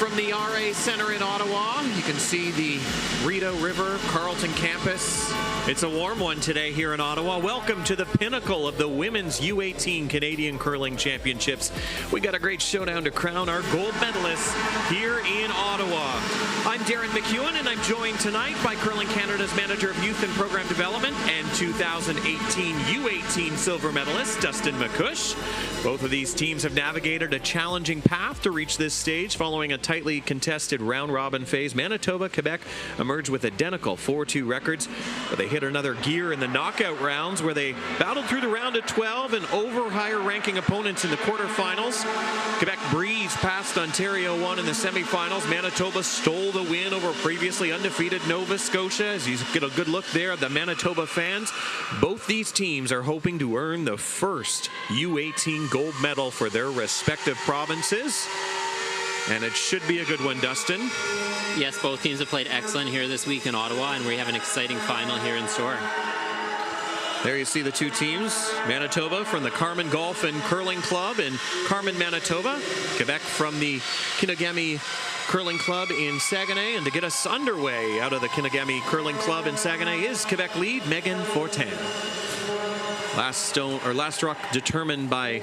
from the RA Center in Ottawa. You can see the Rideau River Carleton campus. It's a warm one today here in Ottawa. Welcome to the pinnacle of the Women's U18 Canadian Curling Championships. We got a great showdown to crown our gold medalists here in Ottawa. I'm Darren McEwen, and I'm joined tonight by Curling Canada's Manager of Youth and Program Development and 2018 U18 silver medalist Dustin McCush. Both of these teams have navigated a challenging path to reach this stage following a tightly contested round-robin phase. Manitoba, Quebec emerged with identical 4-2 records, but they hit another gear in the knockout rounds where they battled through the round of 12 and over higher-ranking opponents in the quarterfinals. Quebec breezed past Ontario 1 in the semifinals. Manitoba stole the win over previously undefeated Nova Scotia. As you get a good look there at the Manitoba fans, both these teams are hoping to earn the first U18 gold medal for their respective provinces. And it should be a good one, Dustin. Yes, both teams have played excellent here this week in Ottawa, and we have an exciting final here in store. There you see the two teams. Manitoba from the Carman Golf and Curling Club in Carman, Manitoba. Quebec from the Kinagami Curling Club in Saguenay. And to get us underway out of the Kinagami Curling Club in Saguenay is Quebec lead Megan Fortin. Last rock determined by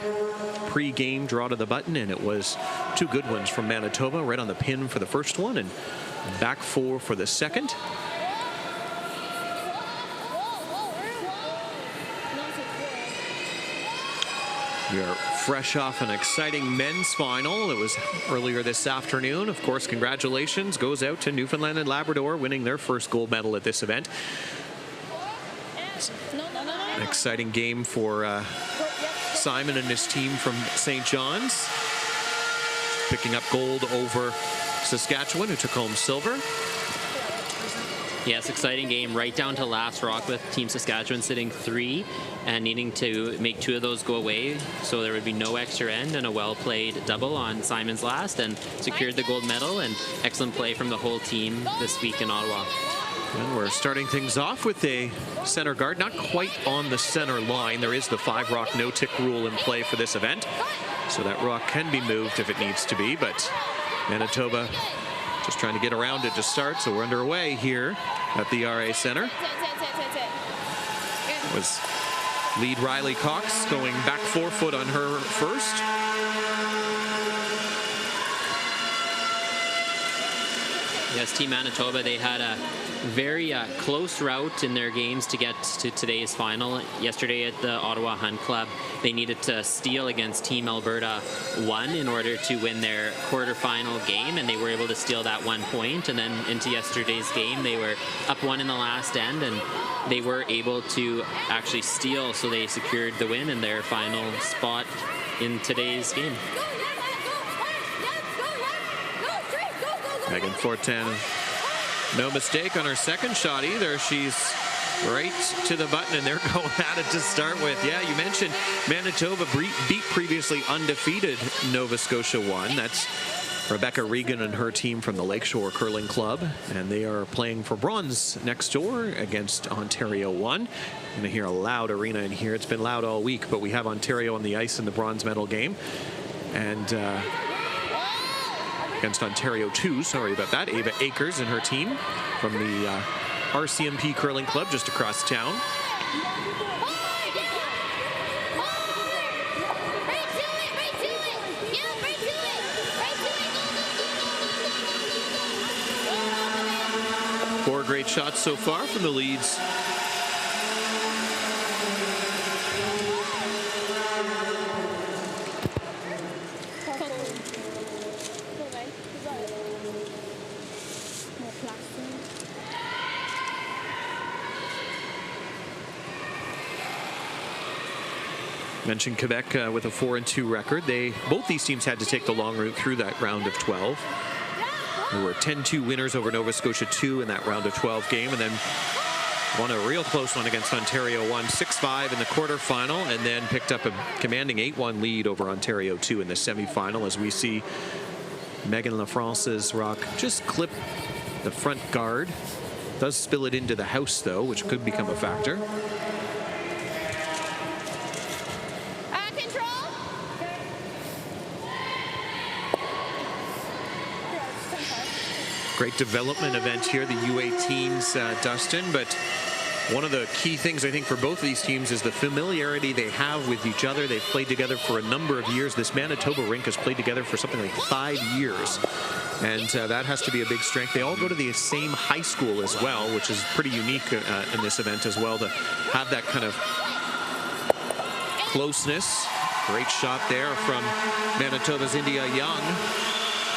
pre-game draw to the button, and it was two good ones from Manitoba, right on the pin for the first one and back four for the second. We are fresh off an exciting men's final. It was earlier this afternoon. Of course, congratulations goes out to Newfoundland and Labrador, winning their first gold medal at this event. An exciting game for Simon and his team from St. John's, picking up gold over Saskatchewan, who took home silver. Yes, exciting game right down to last rock with Team Saskatchewan sitting 3 and needing to make 2 of those go away, so there would be no extra end, and a well-played double on Simon's last, and secured the gold medal. And excellent play from the whole team this week in Ottawa. And we're starting things off with a center guard, not quite on the center line. There is the 5-rock no-tick rule in play for this event, so that rock can be moved if it needs to be, but Manitoba just trying to get around it to start, so we're underway here at the RA Center. It was lead Riley Cox going back 4 foot on her first. Yes, Team Manitoba, they had a very close route in their games to get to today's final. Yesterday at the Ottawa Hunt Club, they needed to steal against Team Alberta 1 in order to win their quarterfinal game, and they were able to steal that 1 point. And then into yesterday's game, they were up 1 in the last end, and they were able to actually steal, so they secured the win in their final spot in today's game. Megan Fortin, no mistake on her second shot either. She's right to the button, and they're going at it to start with. Yeah, you mentioned Manitoba beat previously undefeated Nova Scotia 1. That's Rebecca Regan and her team from the Lakeshore Curling Club, and they are playing for bronze next door against Ontario 1. You're going to hear a loud arena in here. It's been loud all week, but we have Ontario on the ice in the bronze medal game. And against Ontario 2, sorry about that. Ava Akers and her team from the RCMP Curling Club just across town. Four great shots so far from the leads. Mentioned Quebec with a 4-2 record. Both these teams had to take the long route through that round of 12. They were 10-2 winners over Nova Scotia 2 in that round of 12 game, and then won a real close one against Ontario 1, 6-5 in the quarterfinal, and then picked up a commanding 8-1 lead over Ontario 2 in the semifinal, as we see Megan Lafrance's rock just clip the front guard. Does spill it into the house, though, which could become a factor. Great development event here, the U18s, Dustin, but one of the key things I think for both of these teams is the familiarity they have with each other. They've played together for a number of years. This Manitoba rink has played together for something like 5 years, and that has to be a big strength. They all go to the same high school as well, which is pretty unique in this event as well, to have that kind of closeness. Great shot there from Manitoba's India Young.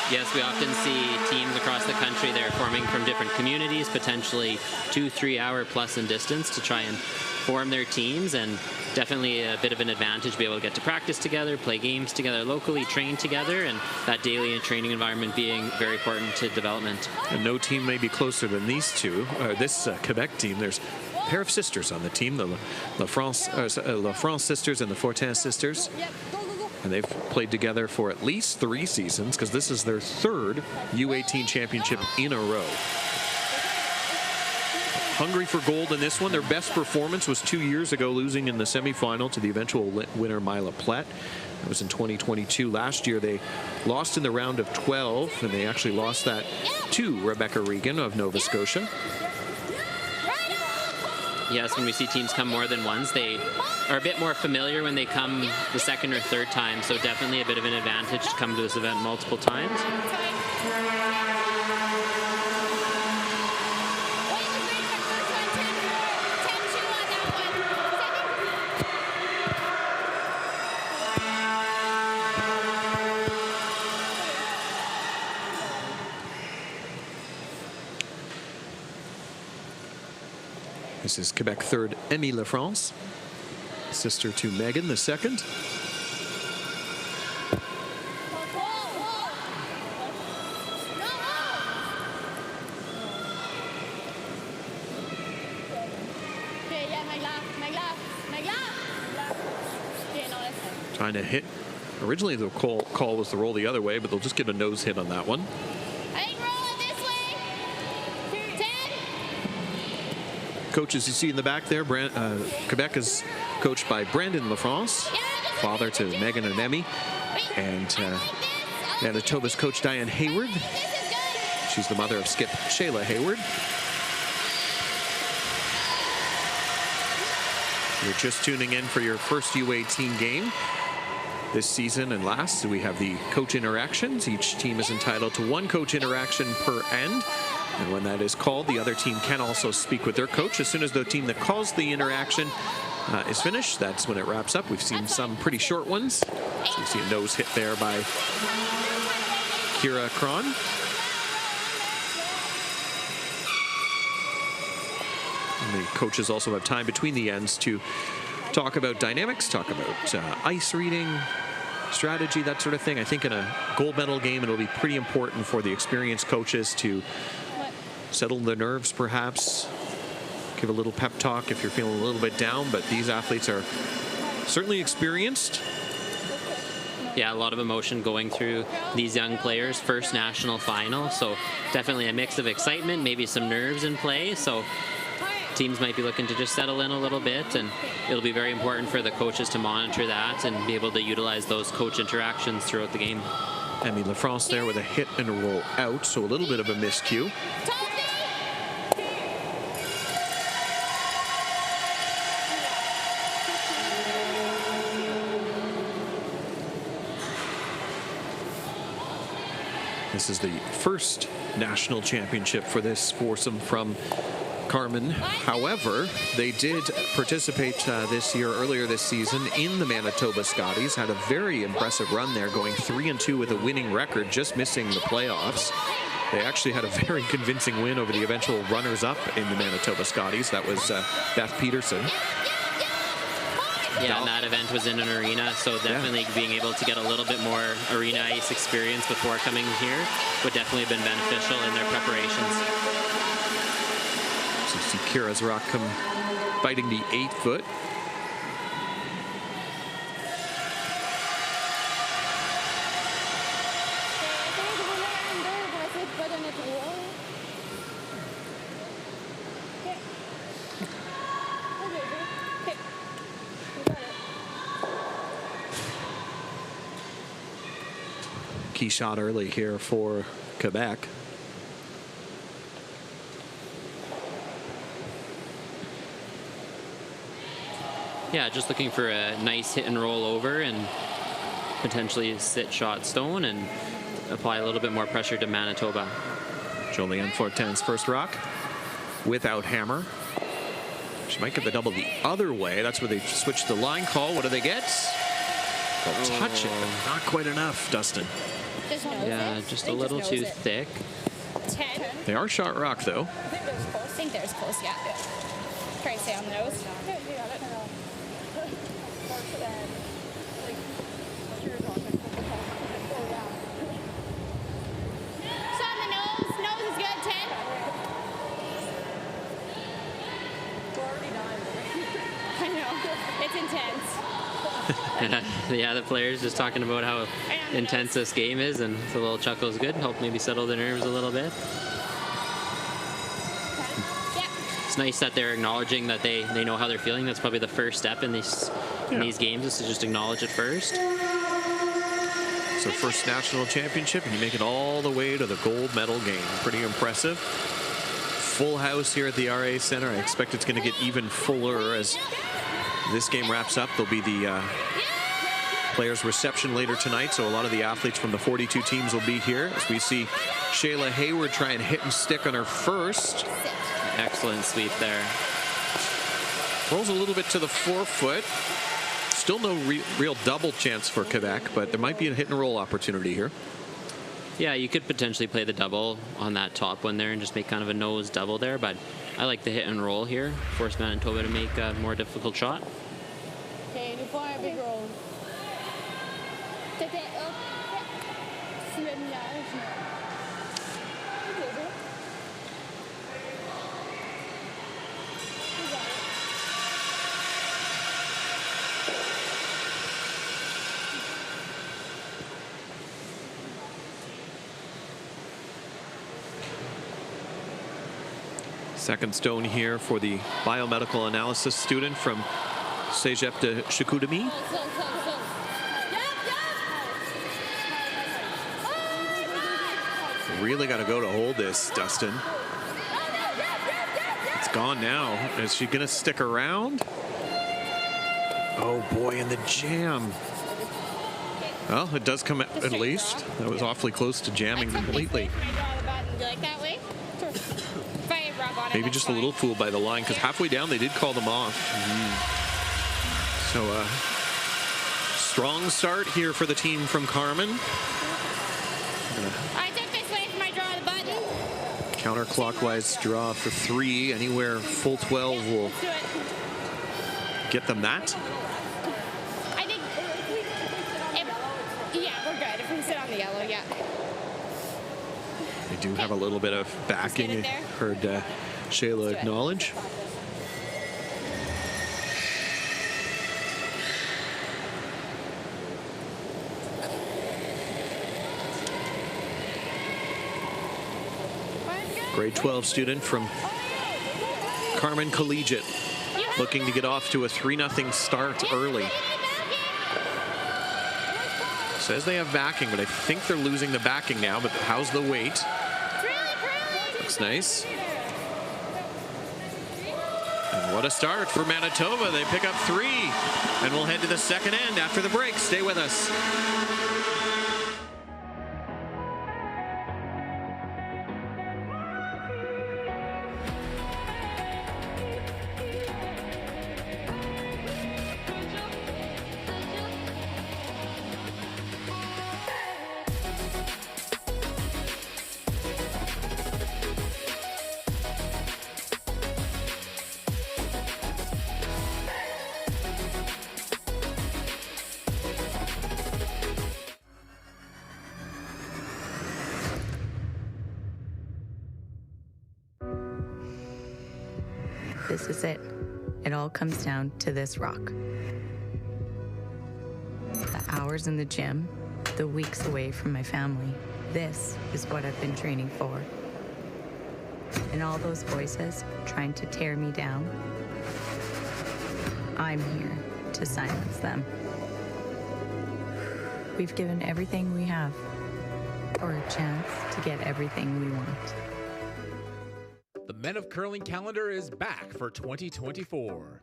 Yes, we often see teams across the country, they're forming from different communities, potentially 2-3 hour plus in distance to try and form their teams, and definitely a bit of an advantage to be able to get to practice together, play games together locally, train together, and that daily training environment being very important to development. And no team may be closer than these two. This Quebec team, there's a pair of sisters on the team, the La France sisters and the Fortin sisters. And they've played together for at least 3 seasons, because this is their 3rd U18 championship in a row. Hungry for gold in this one. Their best performance was 2 years ago, losing in the semifinal to the eventual winner, Mila Plett. That was in 2022. Last year, they lost in the round of 12, and they actually lost that to Rebecca Regan of Nova Scotia. Yes, when we see teams come more than once, they are a bit more familiar when they come the 2nd or 3rd time, so definitely a bit of an advantage to come to this event multiple times. This is Quebec 3rd, Emmy La France, sister to Megan the 2nd. Trying to hit. Originally the call was to roll the other way, but they'll just get a nose hit on that one. Coaches you see in the back there, Quebec is coached by Brandon LaFrance, father to Megan and Emmy, and Manitoba's coach Diane Hayward. She's the mother of skip Shayla Hayward. You're just tuning in for your first U18 game this season and last. So we have the coach interactions. Each team is entitled to 1 coach interaction per end. And when that is called, the other team can also speak with their coach. As soon as the team that calls the interaction is finished, that's when it wraps up. We've seen some pretty short ones. So you see a nose hit there by Kira Cron. And the coaches also have time between the ends to talk about dynamics, talk about ice reading, strategy, that sort of thing. I think in a gold medal game, it'll be pretty important for the experienced coaches to settle their nerves, perhaps give a little pep talk if you're feeling a little bit down, but these athletes are certainly experienced. Yeah, a lot of emotion going through these young players' first national final, so definitely a mix of excitement, maybe some nerves in play, so teams might be looking to just settle in a little bit, and it'll be very important for the coaches to monitor that and be able to utilize those coach interactions throughout the game. Emmy La France there with a hit and a roll out, so a little bit of a miscue. This is the first national championship for this foursome from Carman. However, they did participate earlier this season in the Manitoba Scotties, had a very impressive run there, going 3-2 with a winning record, just missing the playoffs. They actually had a very convincing win over the eventual runners-up in the Manitoba Scotties. That was Beth Peterson. Yeah, and that event was in an arena, so definitely being able to get a little bit more arena ice experience before coming here would definitely have been beneficial in their preparations. So you see Kira's rock come biting the 8-foot. Key shot early here for Quebec. Yeah, just looking for a nice hit and roll over and potentially sit shot stone and apply a little bit more pressure to Manitoba. Julianne Fortin's first rock without hammer. She might get the double the other way. That's where they switched the line call. What do they get? They'll touch it, but not quite enough, Dustin. Yeah, just a little too thick. 10. They are shot rock, though. I think there's close, yeah. Try to stay on the nose. Shot on the nose. Nose is good, 10. I know. It's intense. Yeah, the players just talking about how intense this game is, and the little chuckle is good. Help maybe settle the nerves a little bit. It's nice that they're acknowledging that they know how they're feeling. That's probably the first step in these games, is to just acknowledge it first. It's their first national championship, and you make it all the way to the gold medal game. Pretty impressive. Full house here at the RA Center. I expect it's going to get even fuller as this game wraps up. There'll be the players' reception later tonight, so a lot of the athletes from the 42 teams will be here as we see Shayla Hayward try and hit and stick on her first. Excellent sweep there. Rolls a little bit to the forefoot. Still no real double chance for Quebec, but there might be a hit and roll opportunity here. Yeah, you could potentially play the double on that top one there and just make kind of a nose double there, but I like the hit and roll here. Force Manitoba to make a more difficult shot. Okay, du får un big roll. C'était up. Sur le nuage. Second stone here for the biomedical analysis student from Cégep de Chicoutimi. Really got to go to hold this, Dustin. It's gone now. Is she going to stick around? Oh boy, in the jam. Well, it does come at least. That was awfully close to jamming completely. Maybe just a little fooled by the line, because halfway down they did call them off. So strong start here for the team from Carmen. I took this way for my draw the button. Counterclockwise draw for 3. Anywhere full 12 will get them that. I think, yeah, we're good. If we sit on the yellow, yeah. They do have a little bit of backing. I heard Shayla acknowledge. Grade 12 student from Carmen Collegiate, looking to get off to a 3-0 start early. Says they have backing, but I think they're losing the backing now. But how's the weight? Looks nice. And what a start for Manitoba. They pick up 3. And we'll head to the second end after the break. Stay with us. This is it. It all comes down to this rock. The hours in the gym, the weeks away from my family. This is what I've been training for. And all those voices trying to tear me down, I'm here to silence them. We've given everything we have for a chance to get everything we want. The Men of Curling calendar is back for 2024.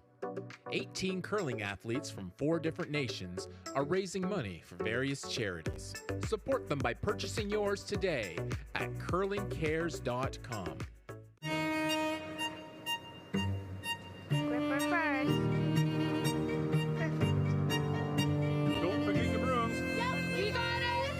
18 curling athletes from 4 different nations are raising money for various charities. Support them by purchasing yours today at curlingcares.com. Gripper first. Perfect. Don't forget the brooms. Yep, you got it.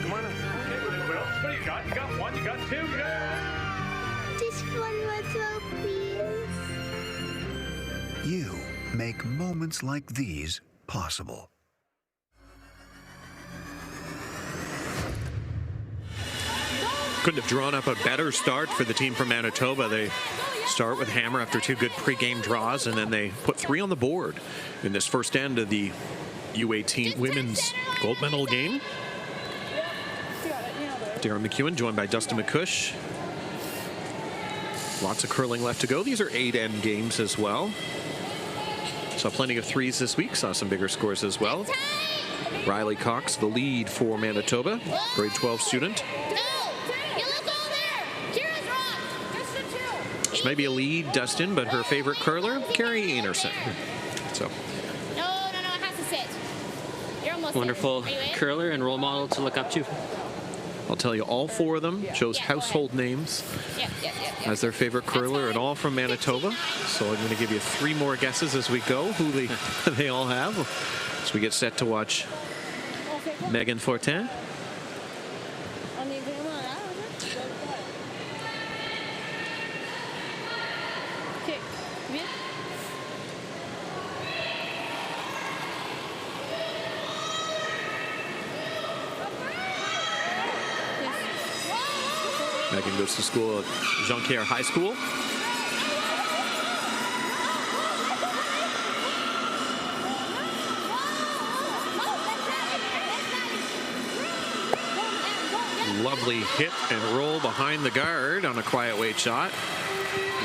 Come on. Okay, well, what do you got? You got 1, you got 2, you got... Just one more throw, please. You make moments like these possible. Couldn't have drawn up a better start for the team from Manitoba. They start with hammer after 2 good pre-game draws, and then they put 3 on the board in this first end of the U18 women's gold medal game. Darren McEwen joined by Dustin McCush. Lots of curling left to go. These are 8-end games as well. Saw plenty of 3s this week. Saw some bigger scores as well. Riley Cox, the lead for Manitoba, grade 12 student. Which may be a lead, Dustin, but her favorite curler, Carrie Anderson. So. No, it has to sit. You're almost Wonderful there. Are you in? curler and role model to look up to. I'll tell you, all 4 of them chose Yeah, go household names Yep. as their favorite curler, and all from Manitoba. So I'm going to give you 3 more guesses as we go, who they all have, as we get set to watch Megan Fortin. Okay, come in. Megan goes to school at Jonquière High School. Lovely hit and roll behind the guard on a quiet weight shot.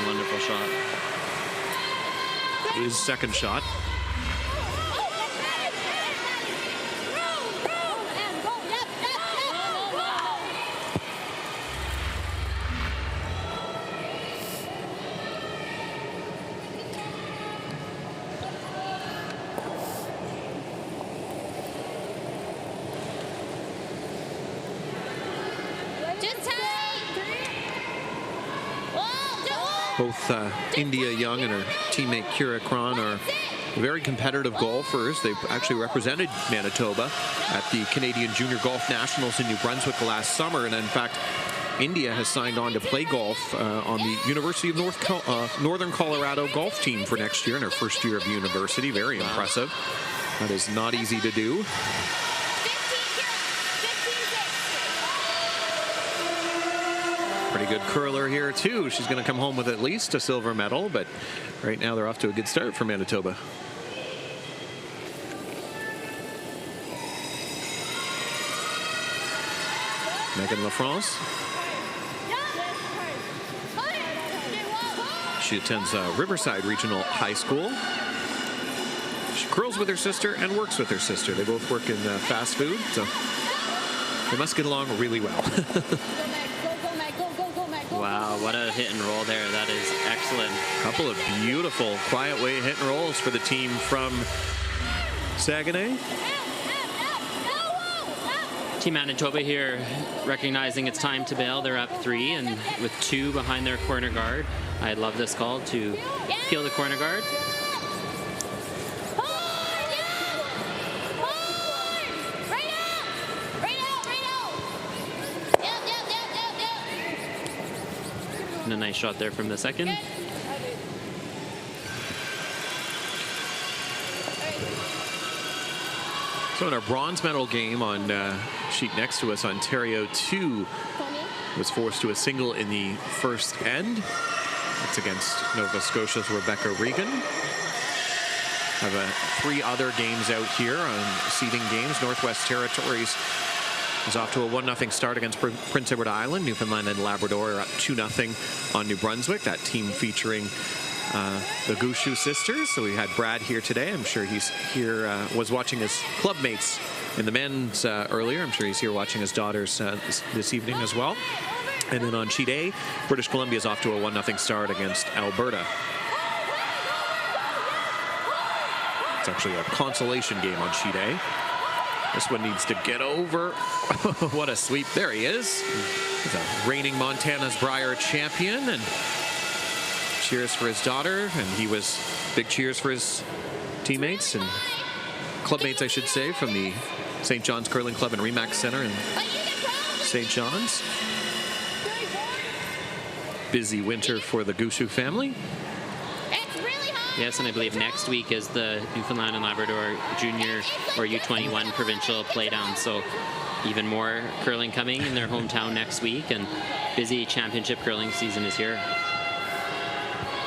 Wonderful shot. His second shot. Both India Young and her teammate Kira Kron are very competitive golfers. They've actually represented Manitoba at the Canadian Junior Golf Nationals in New Brunswick last summer. And in fact, India has signed on to play golf on the University of Northern Colorado golf team for next year in her first year of university. Very impressive. That is not easy to do. Pretty good curler here, too. She's going to come home with at least a silver medal, but right now they're off to a good start for Manitoba. Megan LaFrance. She attends Riverside Regional High School. She curls with her sister and works with her sister. They both work in fast food, so they must get along really well. Wow, what a hit and roll there. That is excellent. Couple of beautiful quiet way hit and rolls for the team from Saguenay. Team Manitoba here recognizing it's time to bail. They're up 3 and with 2 behind their corner guard. I love this call to peel the corner guard. And a nice shot there from the second. So in our bronze medal game on sheet next to us, Ontario 2 was forced to a single in the first end. That's against Nova Scotia's Rebecca Regan. Have 3 other games out here on seeding games. Northwest Territories is off to a 1-0 start against Prince Edward Island. Newfoundland and Labrador are up 2-0 on New Brunswick. That team featuring the Gushu sisters. So we had Brad here today. I'm sure he's here, was watching his club mates in the men's earlier. I'm sure he's here watching his daughters this evening as well. And then on sheet A, British Columbia is off to a 1-0 start against Alberta. It's actually a consolation game on sheet A. This one needs to get over. What a sweep. There he is. He's a reigning Montana's Brier champion. And cheers for his daughter. And he was big cheers for his teammates and clubmates, I should say, from the St. John's Curling Club and Remax Center in St. John's. Busy winter for the Gushue family. Yes, and I believe next week is the Newfoundland and Labrador Junior or U21 provincial playdown. So even more curling coming in their hometown next week, and busy championship curling season is here.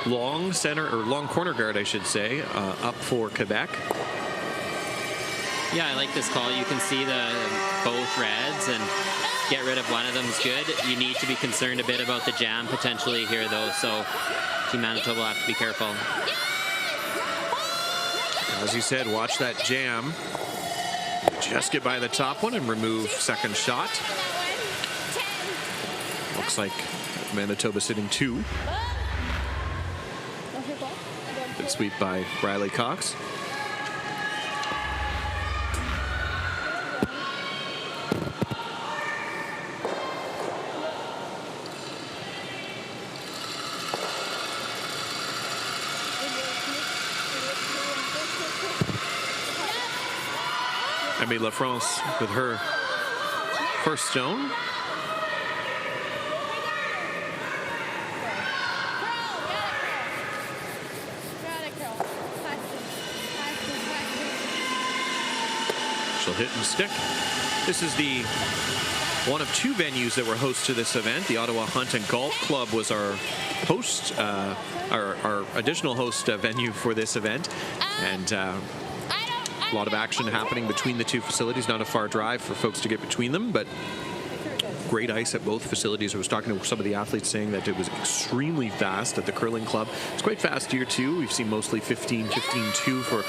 Long center, or long corner guard, I should say, up for Quebec. Yeah, I like this call. You can see the both reds, and get rid of one of them is good. You need to be concerned a bit about the jam potentially here, though, so Team Manitoba will have to be careful. As you said, watch that jam. Just get by the top one and remove second shot. Looks like Manitoba sitting 2. Good sweep by Riley Cox. Emmy LaFrance with her first stone. She'll hit and stick. This is the one of 2 venues that were host to this event. The Ottawa Hunt and Golf Club was our host, our additional host venue for this event. And a lot of action happening between the 2 facilities. Not a far drive for folks to get between them, but great ice at both facilities. I was talking to some of the athletes saying that it was extremely fast at the curling club. It's quite fast here too. We've seen mostly 15-15-2 for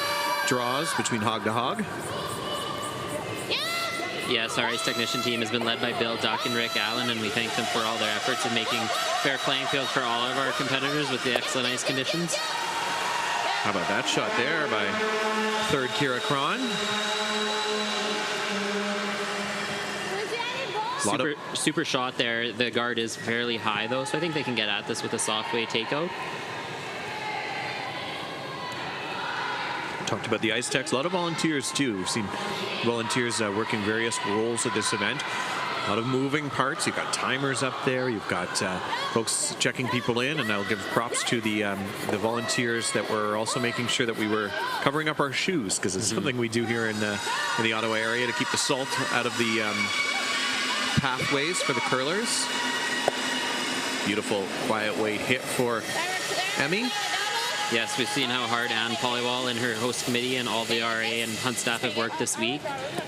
draws between hog to hog. Yes, our ice technician team has been led by Bill Duck and Rick Allen, and we thank them for all their efforts in making fair playing field for all of our competitors with the excellent ice conditions. How about that shot there by third Kira Cron? Super shot there. The guard is fairly high, though, so I think they can get at this with a soft way takeout. Talked about the ice techs. A lot of volunteers, too. We've seen volunteers working various roles at this event. A lot of moving parts. You've got timers up there. You've got folks checking people in, and I'll give props to the volunteers that were also making sure that we were covering up our shoes, because it's something we do here in the Ottawa area to keep the salt out of the pathways for the curlers. Beautiful quiet weight hit for Emmy. Yes, we've seen how hard Anne Pollywall and her host committee and all the RA and Hunt staff have worked this week,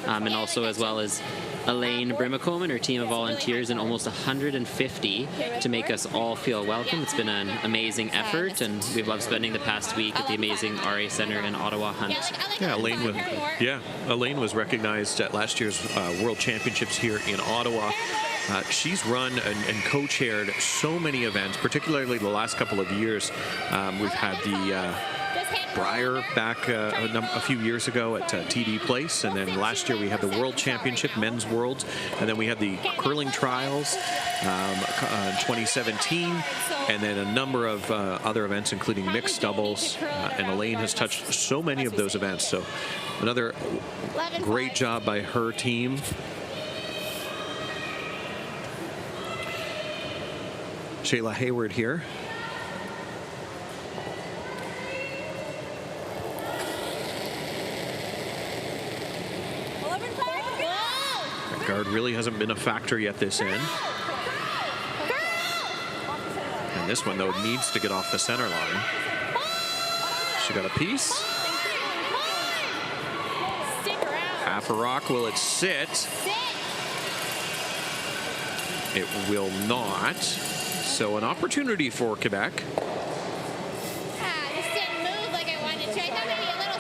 and also as well as Elaine Brimacombe and her team of volunteers, and almost 150 to make us all feel welcome. It's been an amazing effort, and we've loved spending the past week at the amazing RA Center in Ottawa Hunt. Yeah, Elaine was recognized at last year's World Championships here in Ottawa. She's run and co-chaired so many events, particularly the last couple of years. We've had the Brier back a few years ago at TD Place, and then last year we had the World Championship, Men's Worlds, and then we had the Curling Trials in 2017, and then a number of other events, including mixed doubles, and Elaine has touched so many of those events. So another great job by her team. Shayla Hayward here. That guard really hasn't been a factor yet this end. And this one, though, needs to get off the center line. She got a piece. Half a rock. Will it sit? It will not. So an opportunity for Quebec. Just didn't move like I wanted to. I thought maybe a little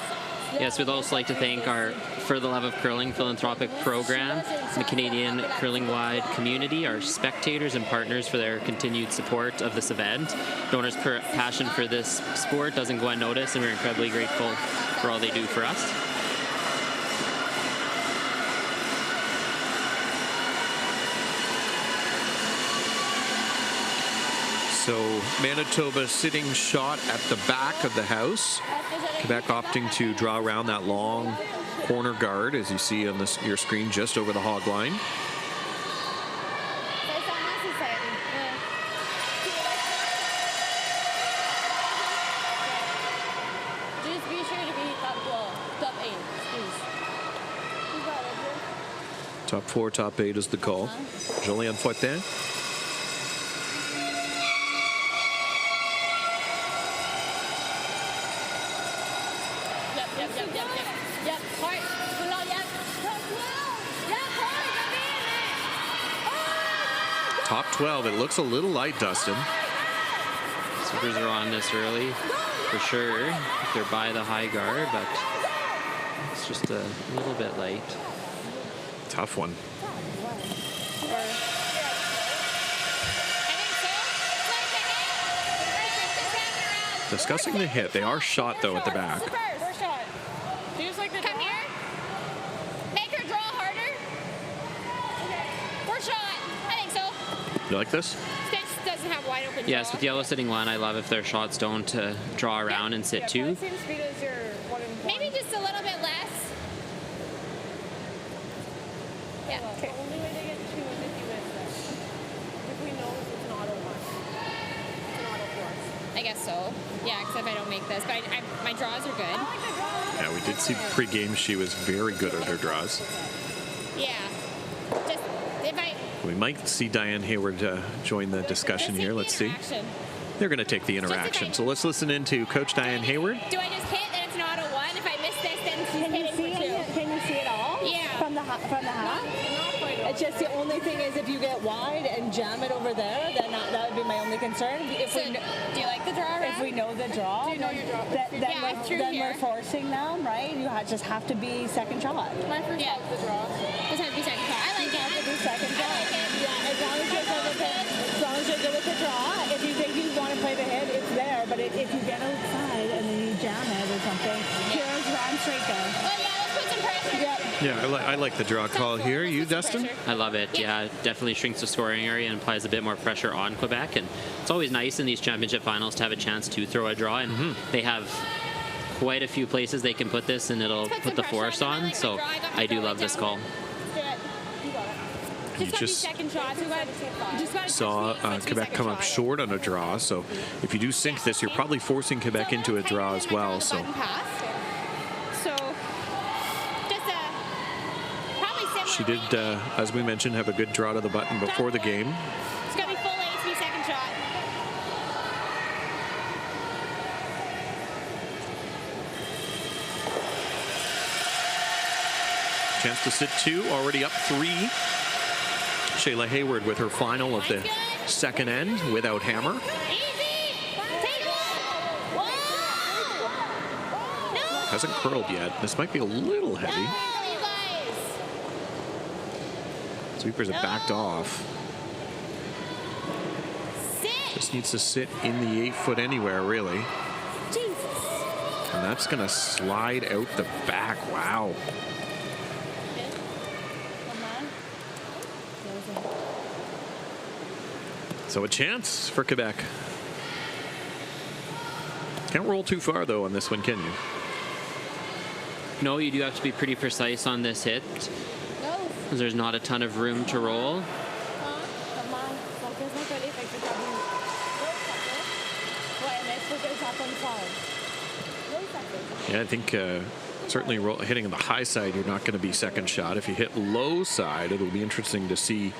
Yes, we'd also like to thank our For the Love of Curling philanthropic program, the Canadian curling-wide community, our spectators and partners for their continued support of this event. Donors' passion for this sport doesn't go unnoticed, and we're incredibly grateful for all they do for us. So Manitoba sitting shot at the back of the house. Quebec opting to draw around that long corner guard, as you see on your screen, just over the hog line. Just be sure to be top 8, please. Top 4, top 8 is the call. Jolien Fortin. Yep. Hard. Good luck, yep. Top 12. It looks a little light, Dustin. Sweepers are on this early, for sure, if they're by the high guard, but it's just a little bit light. Tough one. Discussing the hit. They are shot, though, at the back. Come here. Make her draw harder. We're shot. I think so. You like this? This doesn't have wide open Yes, draw. with yellow sitting one, I love if their shots don't draw around and sit two. Maybe just a little bit less. Yeah. The only way to get 2 is if you miss it. If we know it's an auto one. It's an auto force. I guess so. Yeah, except I don't make this. But my draws are good. Yeah, we did see pre-game she was very good at her draws. Yeah. Just if I... We might see Diane Hayward join the discussion here. Let's see. They're going to take the interaction. So let's listen into Coach Diane Hayward. Do I just hit and it's an auto one? If I miss this, then she's hitting for 2. Can you see it all? Yeah. From the half? It's just the only thing is if you get wide and jam it over there, then that would be my only concern. So, do you like the draw around? If we know the draw, Do you know your draw? then we're forcing them, right? You just have to be second shot. My first shot is the draw. This has to be second shot. I like it. You have to be second shot. I like it. Yeah, as long as you're good with the draw. If you think you want to play the hit, it's there. But if you get outside and then you jam it or something, here's ran straight there. Well, yeah, let's put some pressure. Yep. Yeah, I like the draw call here. You, Dustin? I love it. Yeah, it definitely shrinks the scoring area and applies a bit more pressure on Quebec. And it's always nice in these championship finals to have a chance to throw a draw. And they have quite a few places they can put this, and it'll put the force on. So I do love this call. You just saw Quebec come up short on a draw. So if you do sink this, you're probably forcing Quebec into a draw as well. So. She did, as we mentioned, have a good draw to the button before the game. It's going to be full A to be second shot. Chance to sit 2, already up 3. Shayla Hayward with her final of the second end without hammer. Easy. Take one. Whoa. No. Hasn't curled yet. This might be a little heavy. No, you guys. Sweepers have backed off. Sit. Just needs to sit in the 8-foot anywhere, really. Jesus. And that's going to slide out the back. Wow. So a chance for Quebec. Can't roll too far, though, on this one, can you? No, you do have to be pretty precise on this hit. Because there's not a ton of room to roll. Yeah, I think certainly hitting on the high side, you're not going to be second shot. If you hit low side, it'll be interesting to see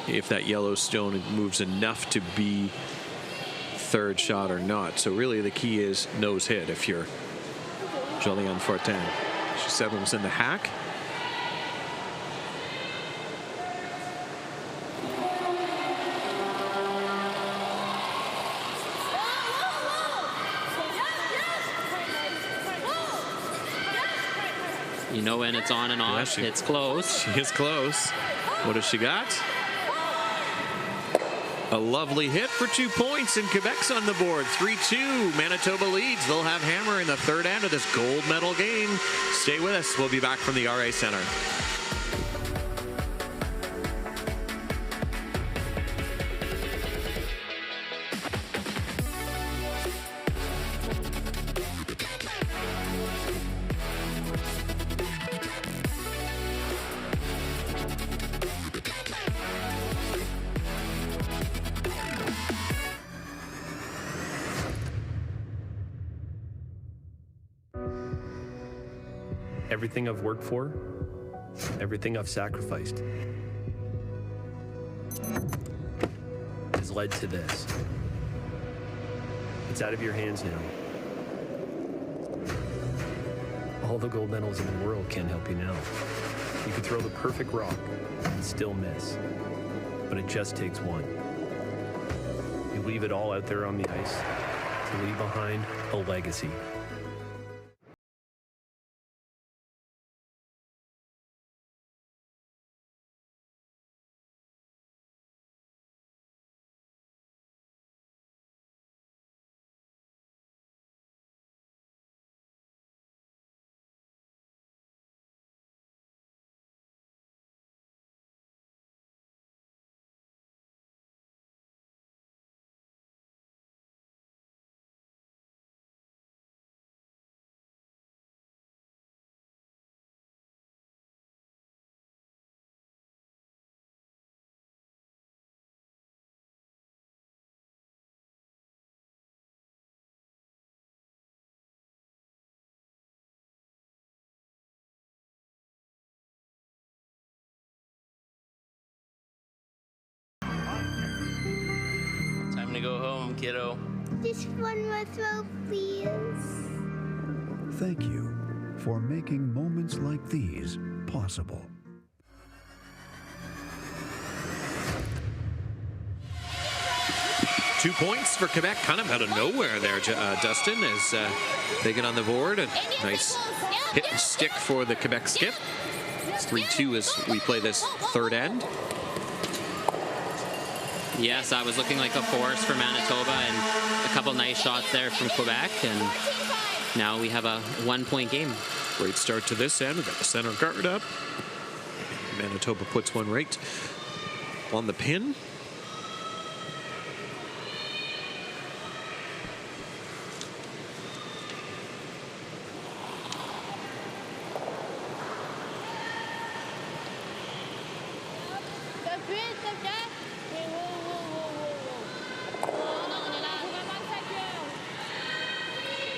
if that yellow stone moves enough to be third shot or not. So really the key is nose hit if you're Jolien Fortin. She settles in the hack. You know when it's on and off. Yeah, it's close. She is close. What has she got? A lovely hit for 2 points, and Quebec's on the board. 3-2. Manitoba leads. They'll have hammer in the third end of this gold medal game. Stay with us. We'll be back from the RA Center. Everything I've worked for, everything I've sacrificed has led to this. It's out of your hands now. All the gold medals in the world can't help you now. You could throw the perfect rock and still miss, but it just takes one. You leave it all out there on the ice to leave behind a legacy. Time to go home, kiddo. Just one more throw, please. Thank you for making moments like these possible. Two points for Quebec, kind of out of nowhere there, Dustin, as they get on the board. A nice hit and stick for the Quebec skip. It's 3-2 as we play this third end. Yes, I was looking like a force for Manitoba, and a couple nice shots there from Quebec, and now we have a 1-point game. Great start to this end. We've got the center guard up. Manitoba puts one right on the pin.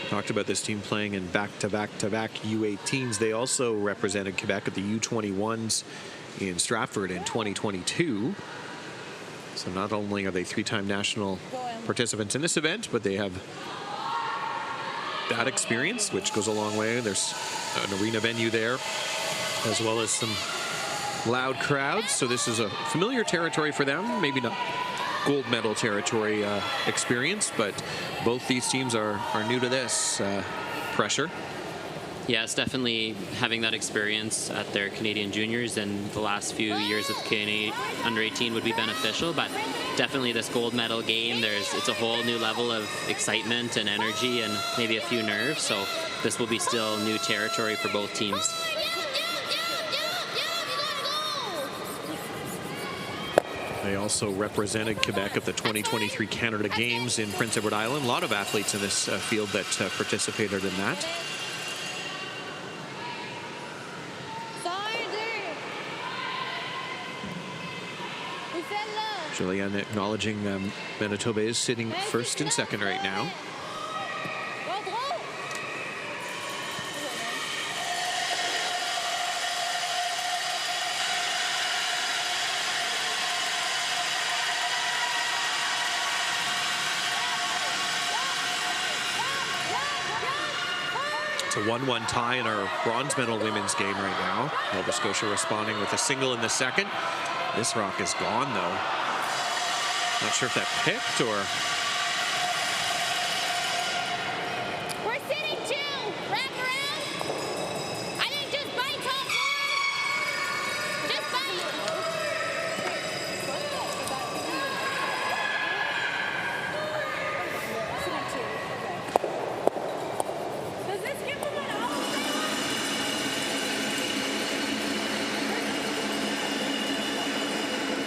Talked about this team playing in back-to-back-to-back U18s. They also represented Quebec at the U21s in Stratford in 2022. So not only are they three-time national participants in this event, but they have that experience, which goes a long way. There's an arena venue there, as well as some loud crowds. So this is a familiar territory for them. Maybe not gold medal territory experience, but both these teams are new to this pressure. Yes, definitely having that experience at their Canadian juniors and the last few years at the Canadian under-18 would be beneficial, but definitely this gold medal game, it's a whole new level of excitement and energy and maybe a few nerves, so this will be still new territory for both teams. They also represented Quebec at the 2023 Canada Games in Prince Edward Island. A lot of athletes in this field that participated in that. Julianne acknowledging Manitoba is sitting first and second right now. It's a 1-1 tie in our bronze medal women's game right now. Nova Scotia responding with a single in the second. This rock is gone, though. Not sure if that picked or... We're sitting two. Wrap around. I didn't just bite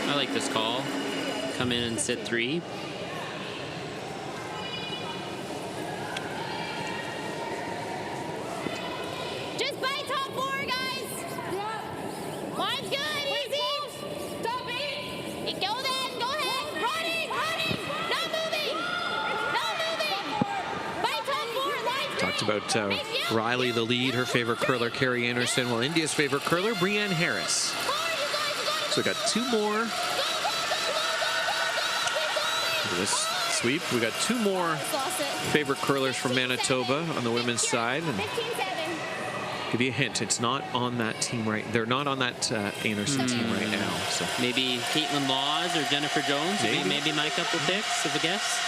I like this call. Come in and sit 3. Just bite top 4, guys. Line's good, easy. Stop it. Go then, go ahead. Running. No moving. Bite top 4, line's Talked about Riley, the lead, her favorite curler, Carrie Anderson. Well, India's favorite curler, Brianne Harris. So we got 2 more. This sweep, we got 2 more favorite curlers from Manitoba on the women's side. And 15-7. give you a hint, it's not on that team right. They're not on that Anderson team right now. So Maybe Caitlin Laws or Jennifer Jones. Maybe my couple picks of a guess.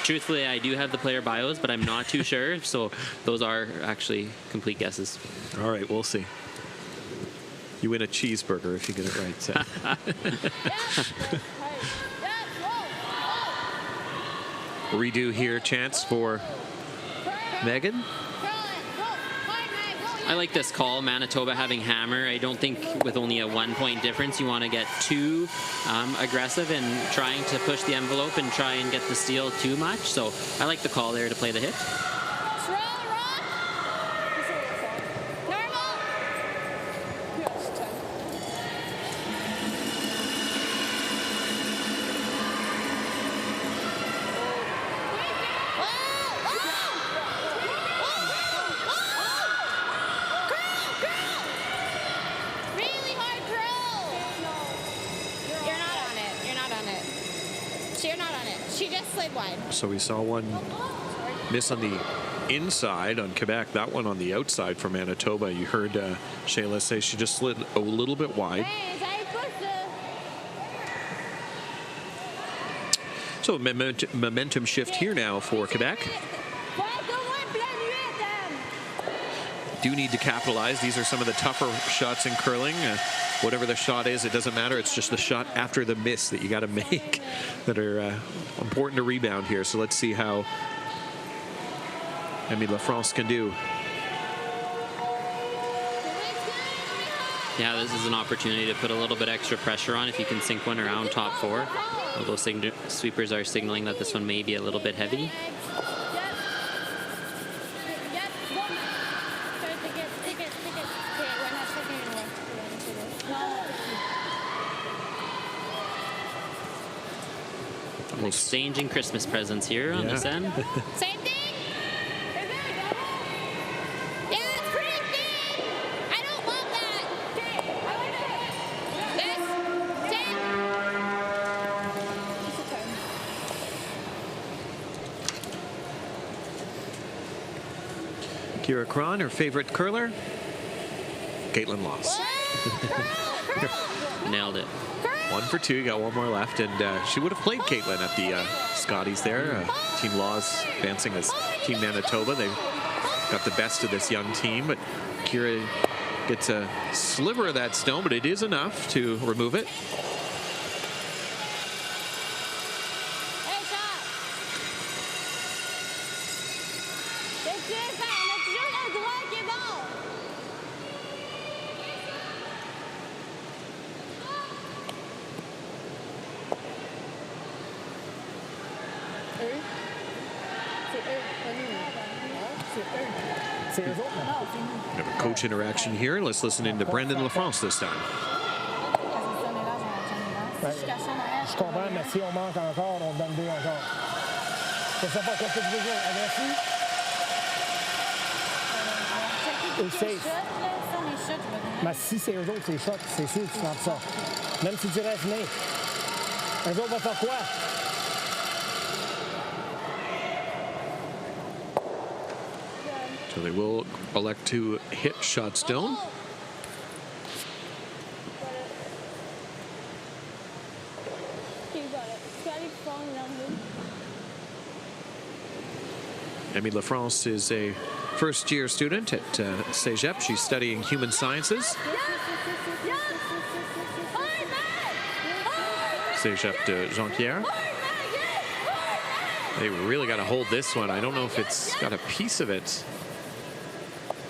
Truthfully, I do have the player bios, but I'm not too sure. So those are actually complete guesses. all right, we'll see. You win a cheeseburger if you get it right. Redo here, chance for Megan. I like this call, Manitoba having hammer. I don't think with only a 1-point difference you want to get too aggressive and trying to push the envelope and try and get the steal too much. So I like the call there to play the hit. So we saw one miss on the inside on Quebec, that one on the outside for Manitoba. You heard Shayla say she just slid a little bit wide. So momentum shift here now for Quebec. Do need to capitalize. These are some of the tougher shots in curling. Whatever the shot is, it doesn't matter. It's just the shot after the miss that you got to make that are important to rebound here. So let's see how Emmy LaFrance can do. Yeah, this is an opportunity to put a little bit extra pressure on if you can sink one around top 4. Although sweepers are signaling that this one may be a little bit heavy. Exchanging Christmas presents here on this end. Same thing. Yeah, it's pretty thin. I don't love that. Yes. Kira Cron, her favorite curler, Caitlin Laws. Nailed it. 1 for 2. You got 1 more left, and she would have played Caitlin at the Scotties there. Team Laws advancing as Team Manitoba. They got the best of this young team, but Kira gets a sliver of that stone, but it is enough to remove it. We have a coach interaction here. Let's listen into Brendan LaFrance this time. Je comprends, mais si on manque encore, on donne 2 encore. Je sais pas qu'est-ce que tu veux dire. Agressif? Et safe. Mais si c'est eux autres, c'est shot, c'est sûr que tu frappes ça. Même si tu restes né. Eux autres vont faire quoi? So they will elect to hit shot stone. Emmy LaFrance is a first-year student at Cégep. She's studying human sciences. Cégep de Jean-Pierre. They really got to hold this one. I don't know if it's got a piece of it.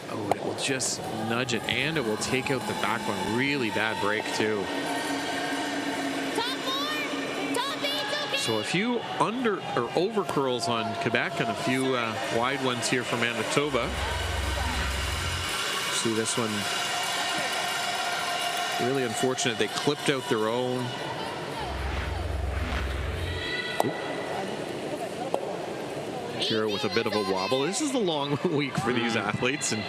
Oh, it will just nudge it, and it will take out the back one. Really bad break, too. So a few under or over curls on Quebec and a few wide ones here for Manitoba. See this one, really unfortunate. They clipped out their own. Here with a bit of a wobble. This is the long week for these athletes, and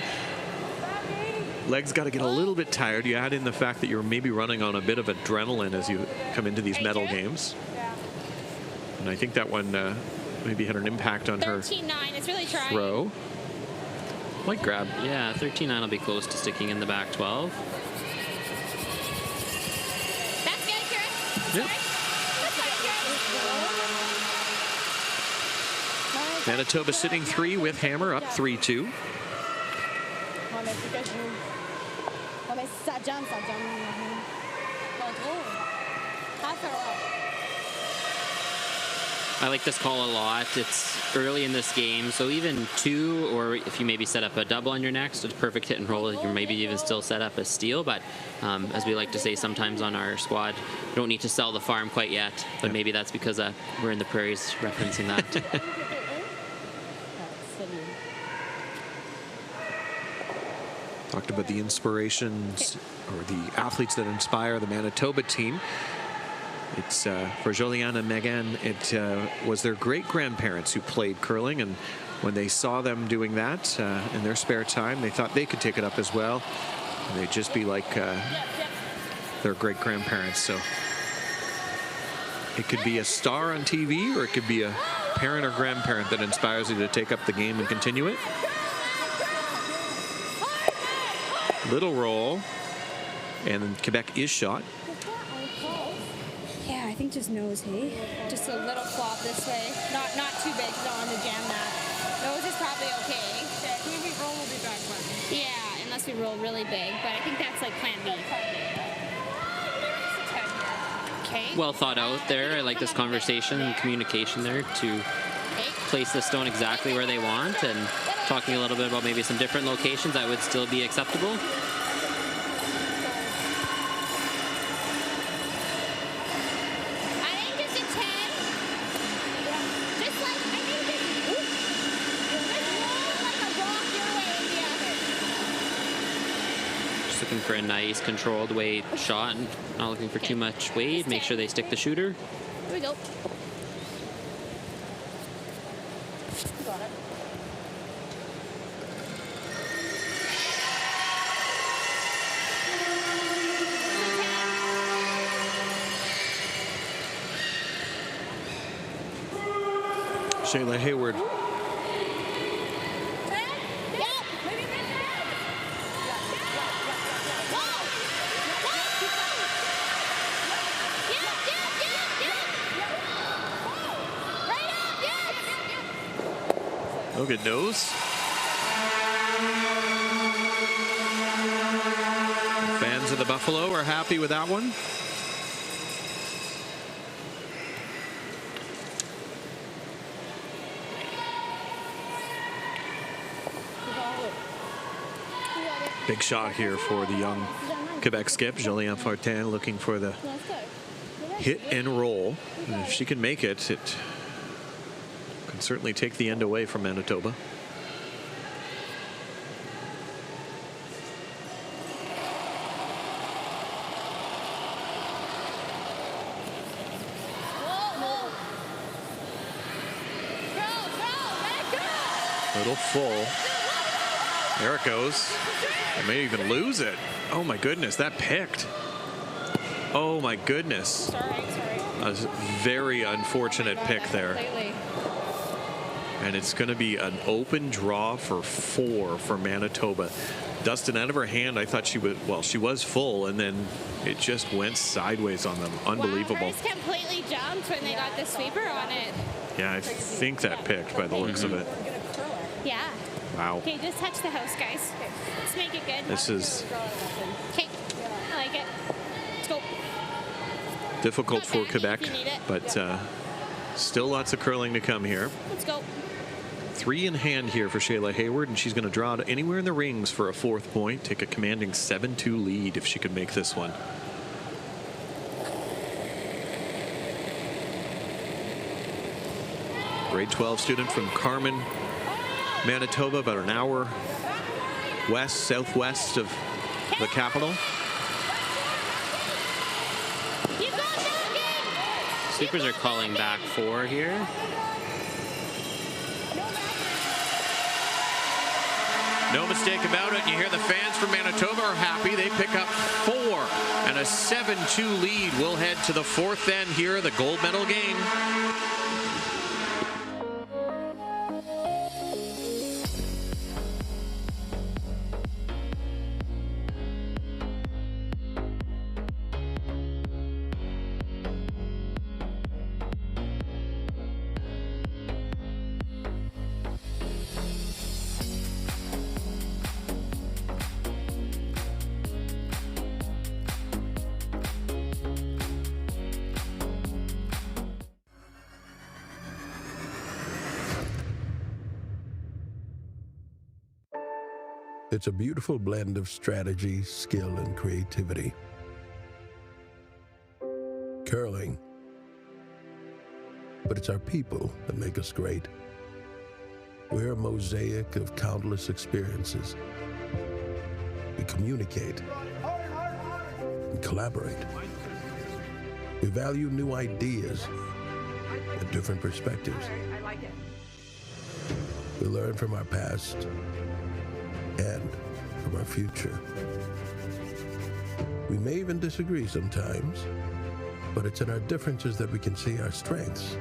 legs got to get a little bit tired. You add in the fact that you're maybe running on a bit of adrenaline as you come into these medal games. And I think that one maybe had an impact on her 13-9. It's really trying. throw. Might grab. Yeah, 13-9 will be close to sticking in the back 12. That's good, Chris. Yep. Manitoba sitting 3 with Hammer, up 3-2. I like this call a lot. It's early in this game, so even 2, or if you maybe set up a double on your next, it's perfect hit and roll. You maybe even still set up a steal, but as we like to say sometimes on our squad, we don't need to sell the farm quite yet, but maybe that's because we're in the prairies referencing that. Talked about the inspirations or the athletes that inspire the Manitoba team. It's for Joliane and Megan, it was their great-grandparents who played curling, and when they saw them doing that in their spare time, they thought they could take it up as well. And they'd just be like their great-grandparents. So it could be a star on TV, or it could be a parent or grandparent that inspires you to take up the game and continue it. Little roll, and then Quebec is shot. Yeah, I think just nose, hey? Just a little flop this way. Not too big, because I don't want to jam that. Nose is probably okay. Yeah, if we roll, we'll be back one. Yeah, unless we roll really big, but I think that's like plan B. Okay. Well thought out there. I like this conversation and communication there to place the stone exactly where they want, and talking a little bit about maybe some different locations that would still be acceptable. Looking for a nice controlled weight shot, and not looking for too much weight. Make sure they stick the shooter. Here we go. Got it. Shayla Hayward. Look at those. Fans of the Buffalo are happy with that one. Big shot here for the young Quebec skip. Joliane Fortin looking for the hit and roll. And if she can make it, it can certainly take the end away from Manitoba. Little full. There it goes. I may even lose it. Oh my goodness, that picked. Oh my goodness. Sorry. A very unfortunate pick there. Completely. And it's going to be an open draw for 4 for Manitoba. Dustin, out of her hand, I thought she was, well, she was full, and then it just went sideways on them. Unbelievable. Wow, hers completely jumped when they got the sweeper on it. Yeah, I think that picked by the looks of it. Yeah. Wow. Okay, just touch the house, guys. Let's make it good. This is Okay, I like it. Let's go. difficult for Quebec, but still lots of curling to come here. Let's go. 3 in hand here for Shayla Hayward, and she's going to draw it anywhere in the rings for a 4th point, take a commanding 7-2 lead if she could make this one. grade 12 student from Carmen, Manitoba, about an hour southwest of the capital. Supers are calling back 4 here. No mistake about it. You hear the fans from Manitoba are happy. They pick up 4, and a 7-2 lead. We'll head to the 4th end here, the gold medal game. It's a beautiful blend of strategy, skill, and creativity. Curling. But it's our people that make us great. We're a mosaic of countless experiences. We communicate and collaborate. We value new ideas and different perspectives. We learn from our past and from our future. We may even disagree sometimes, but it's in our differences that we can see our strengths.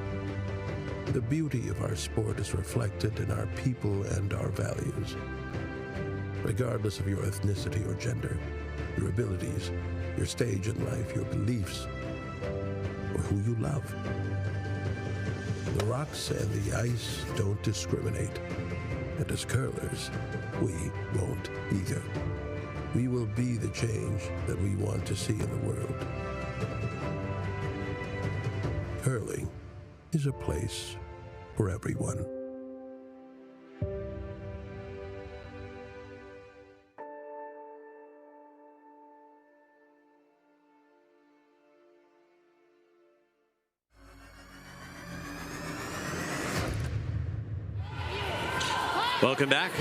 The beauty of our sport is reflected in our people and our values. Regardless of your ethnicity or gender, your abilities, your stage in life, your beliefs, or who you love. The rocks and the ice don't discriminate. And as curlers, we won't either. We will be the change that we want to see in the world. Curling is a place for everyone. Welcome back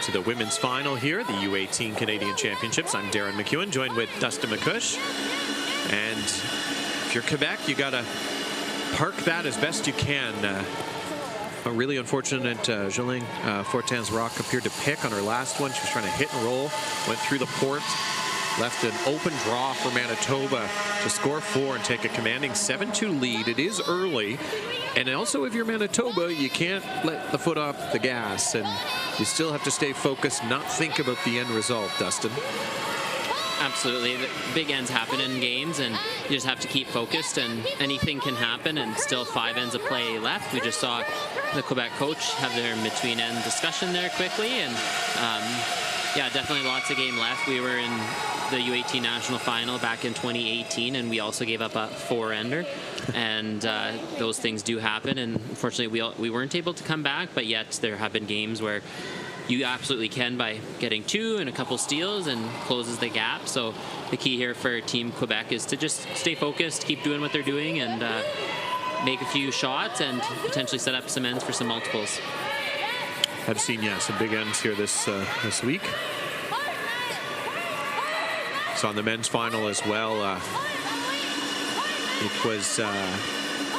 to the women's final here, the U18 Canadian Championships. I'm Darren McEwen, joined with Dustin McCush. And if you're Quebec, you got to park that as best you can. A really unfortunate Jolene Fortin's rock appeared to pick on her last one. She was trying to hit and roll, went through the port, left an open draw for Manitoba to score 4 and take a commanding 7-2 lead. It is early. And also, if you're Manitoba, you can't let the foot off the gas, and you still have to stay focused, not think about the end result, Dustin. Absolutely. The big ends happen in games, and you just have to keep focused, and anything can happen, and still 5 ends of play left. We just saw the Quebec coach have their between-end discussion there quickly, and yeah, definitely lots of game left. We were in the U18 national final back in 2018, and we also gave up a 4-ender, and those things do happen, and unfortunately we weren't able to come back, but yet there have been games where you absolutely can by getting 2 and a couple steals and closes the gap. So the key here for Team Quebec is to just stay focused, keep doing what they're doing, and make a few shots and potentially set up some ends for some multiples. I've seen, some big ends here this week. So on the men's final as well, it was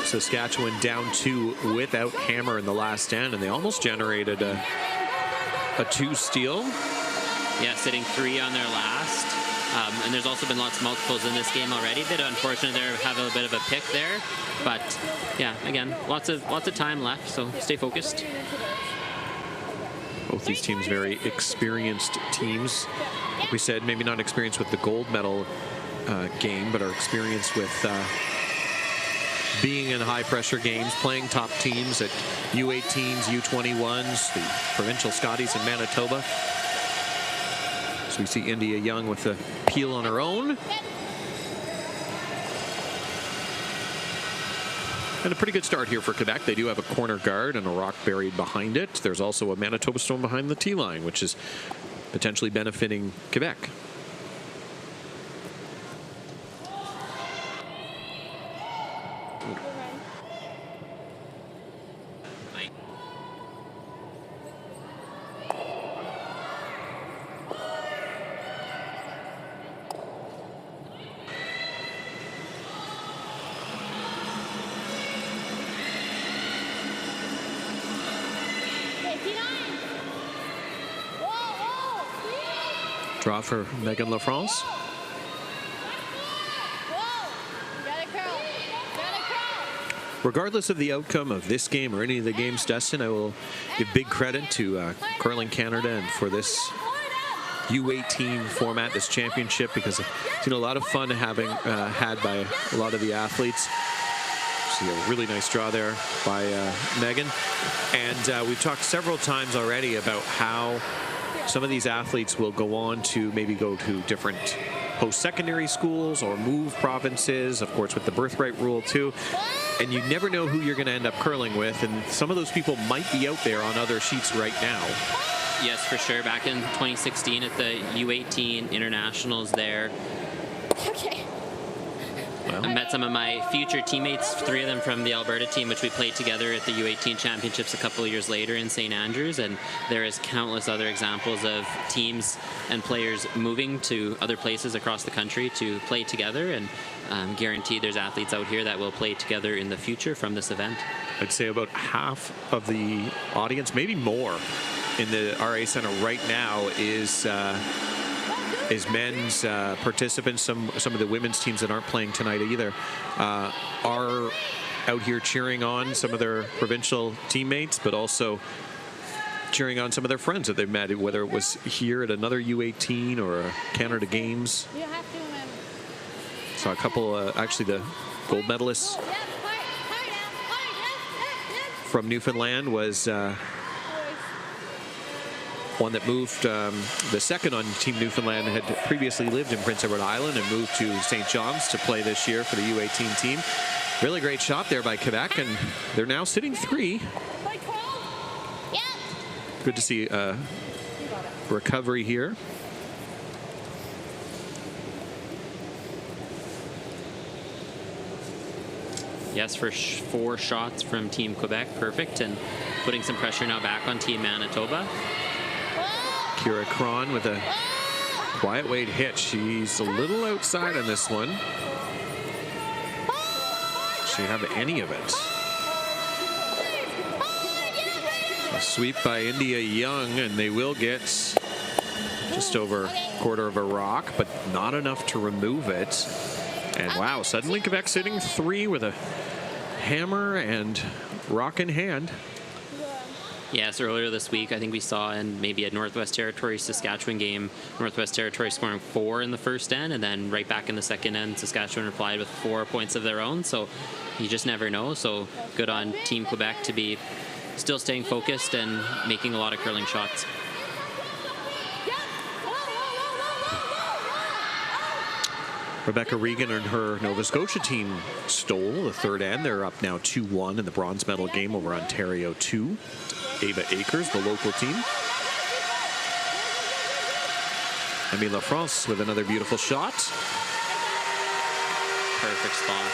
Saskatchewan down 2 without Hammer in the last end, and they almost generated a 2 steal. Yeah, sitting 3 on their last. And there's also been lots of multiples in this game already. Bit unfortunate they have a bit of a pick there, but yeah, again, lots of time left, so stay focused. Both these teams very experienced teams. Like we said, maybe not experienced with the gold medal game, but are experienced with being in high-pressure games, playing top teams at U18s, U21s, the provincial Scotties in Manitoba. So we see India Young with a peel on her own. And a pretty good start here for Quebec. They do have a corner guard and a rock buried behind it. There's also a Manitoba stone behind the tee line, which is potentially benefiting Quebec. Draw for Megan LaFrance. Regardless of the outcome of this game or any of the games, Dustin, I will give big credit to Curling Canada and for this U18 format, this championship, because it's been a lot of fun having had by a lot of the athletes. See a really nice draw there by Megan. And we've talked several times already about how some of these athletes will go on to maybe go to different post-secondary schools or move provinces, of course, with the birthright rule too. And you never know who you're going to end up curling with, and some of those people might be out there on other sheets right now. Yes, for sure. Back in 2016 at the U18 Internationals there. Okay. Well, I met some of my future teammates, 3 of them from the Alberta team, which we played together at the U18 Championships a couple of years later in St. Andrews, and there is countless other examples of teams and players moving to other places across the country to play together, and guaranteed there's athletes out here that will play together in the future from this event. I'd say about half of the audience, maybe more, in the RA Center right now is men's participants. Some of the women's teams that aren't playing tonight either are out here cheering on some of their provincial teammates, but also cheering on some of their friends that they've met, whether it was here at another U18 or a Canada Games. Saw a couple, actually the gold medalists from Newfoundland was one that moved, the second on Team Newfoundland had previously lived in Prince Edward Island and moved to St. John's to play this year for the U18 team. Really great shot there by Quebec, and they're now sitting 3. Good to see recovery here. Yes, for 4 shots from Team Quebec, perfect, and putting some pressure now back on Team Manitoba. Kira Cron with a quiet weight hit. She's a little outside on this one. She have any of it. A sweep by India Young, and they will get just over a quarter of a rock, but not enough to remove it. And wow, suddenly Quebec sitting 3 with a hammer and rock in hand. Yes, earlier this week, I think we saw in maybe a Northwest Territories Saskatchewan game, Northwest Territories scoring 4 in the first end, and then right back in the second end, Saskatchewan replied with 4 points of their own. So you just never know. So good on Team Quebec to be still staying focused and making a lot of curling shots. Rebecca Regan and her Nova Scotia team stole the third end. They're up now 2-1 in the bronze medal game over Ontario 2. Ava Akers, the local team. Emile LaFrance with another beautiful shot. Perfect spot.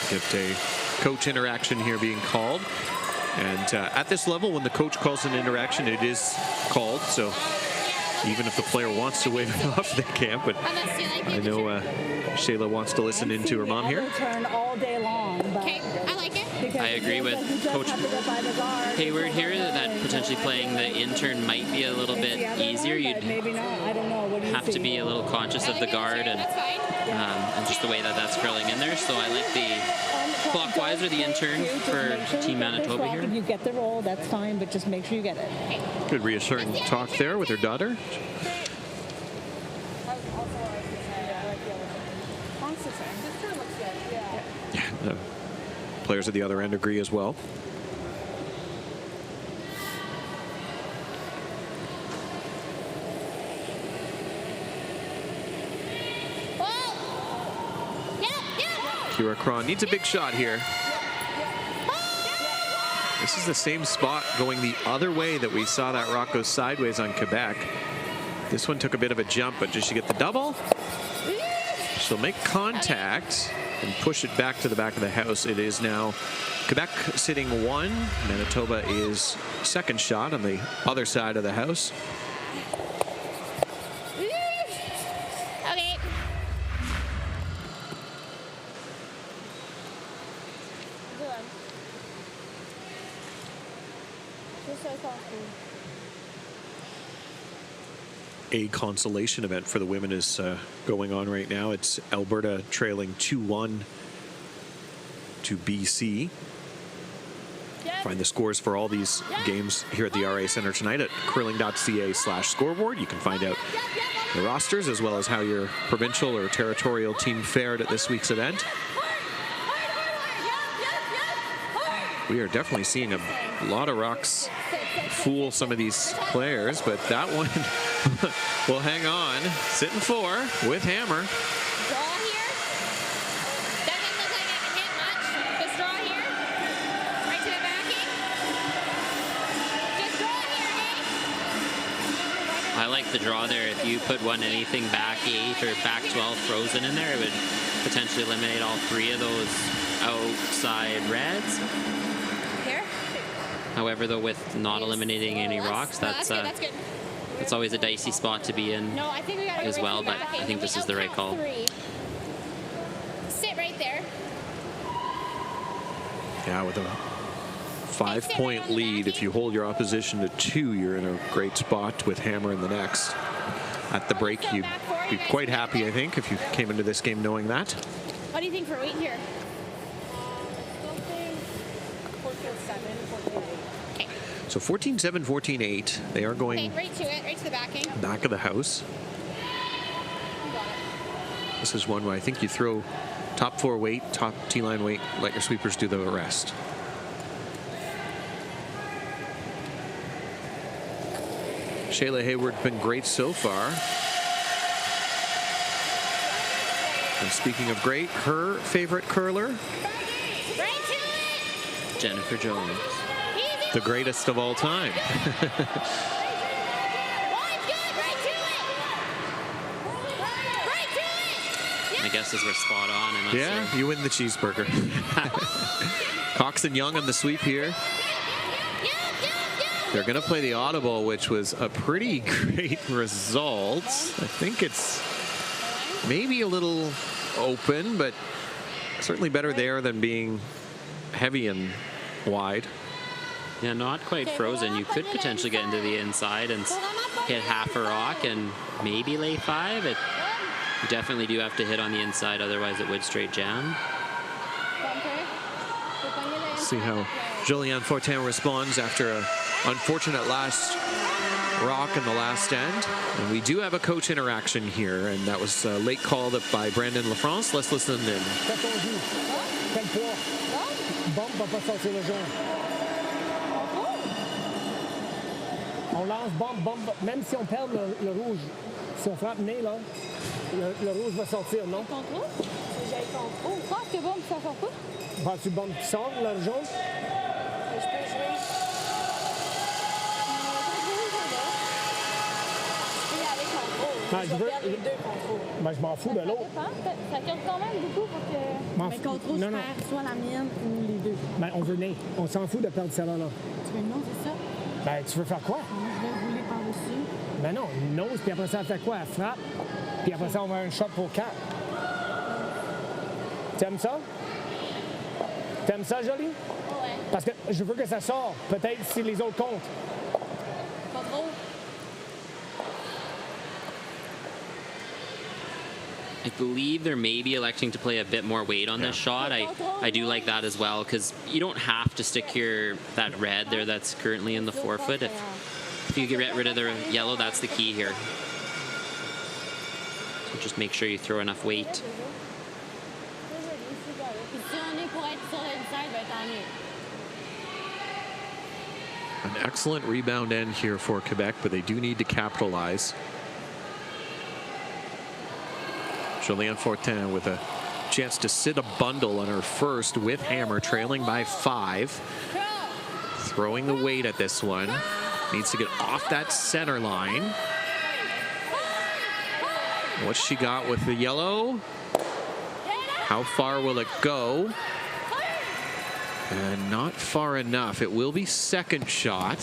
Get a coach interaction here being called. And at this level, when the coach calls an interaction, it is called. So even if the player wants to wave it off, they can't. But I know Shayla wants to listen into her mom here. Turn all day long. Okay, I like it. I agree with Coach Hayward here that potentially playing the intern might be a little bit easier. You'd maybe not. I don't know. What do you have to be a little conscious of the guard and just the way that that's curling in there. So I like the clockwise or the intern for Team Manitoba here. If you get the roll, that's fine, but just make sure you get it. Good reassuring talk there with her daughter. Yeah, the players at the other end agree as well. Kira Cron needs a big shot here. This is the same spot going the other way that we saw that rock go sideways on Quebec. This one took a bit of a jump, but does she get the double? She'll make contact and push it back to the back of the house. It is now Quebec sitting 1. Manitoba is second shot on the other side of the house. Okay. A consolation event for the women is going on right now. It's Alberta trailing 2-1 to BC. Find the scores for all these games here at the RA Centre tonight at curling.ca/scoreboard. You can find out the rosters as well as how your provincial or territorial team fared at this week's event. We are definitely seeing a lot of rocks fool some of these players, but that one will hang on. Sitting 4 with Hammer. I like the draw there. If you put anything back 8 or back 12 frozen in there, it would potentially eliminate all 3 of those outside reds. Here? However, though, with not eliminating any rocks, that's always a dicey spot to be in as well, but I think this is the right call. Sit right there. Yeah, with a 5-point lead. If you hold your opposition to 2, you're in a great spot with Hammer in the next. At the break, you'd be quite happy, I think, if you came into this game knowing that. What do you think for weight here? So 14-7, 14-8. They are going right to it, right to the backing. Back of the house. This is one where I think you throw top 4 weight, top T-line weight, let your sweepers do the rest. Shayla Hayward been great so far. And speaking of great, her favorite curler? Jennifer Jones. The greatest of all time. My guesses were spot on. Yeah, you win the cheeseburger. Cox and Young on the sweep here. They're going to play the audible, which was a pretty great result. I think it's maybe a little open, but certainly better there than being heavy and wide. Yeah, not quite frozen. You could potentially get into the inside and hit half a rock and maybe lay 5. You definitely do have to hit on the inside, otherwise it would straight jam. See how Julianne Fortin responds after an unfortunate last rock in the last end. And we do have a coach interaction here, and that was a late call by Brandon LaFrance. Let's listen in. On lance bombe, même si on perd le rouge, si on frappe nez, là, le rouge va sortir, non? Contrôle? Si j'ai contrôle. Ah, que bombe, ça sort pas? Vas-tu bombe qui sort, le jaune? Je peux jouer. Je veux les 2 contrôles. Ben, je m'en fous de l'autre. Ça compte quand même beaucoup pour que. Mais contrôle, je perds soit la mienne ou les 2. Ben, on veut nez. On s'en fout de perdre celle-là. Tu veux non, c'est ça? Ben, tu veux faire quoi? Je vais rouler par-dessus. Ben non, une nose, puis après ça, elle fait quoi? Elle frappe, puis après ça, on va un shot pour 4. T'aimes ça? T'aimes ça, Jolie? Ouais. Parce que je veux que ça sorte. Peut-être si les autres comptent. Pas trop. I believe they're maybe electing to play a bit more weight on this shot. I do like that as well, because you don't have to stick that red there that's currently in the forefoot. If you get rid of the yellow, that's the key here. So just make sure you throw enough weight. An excellent rebound end here for Quebec, but they do need to capitalize. Julianne Fortin with a chance to sit a bundle on her first with Hammer, trailing by 5. Throwing the weight at this one. Needs to get off that center line. What's she got with the yellow? How far will it go? And not far enough. It will be second shot.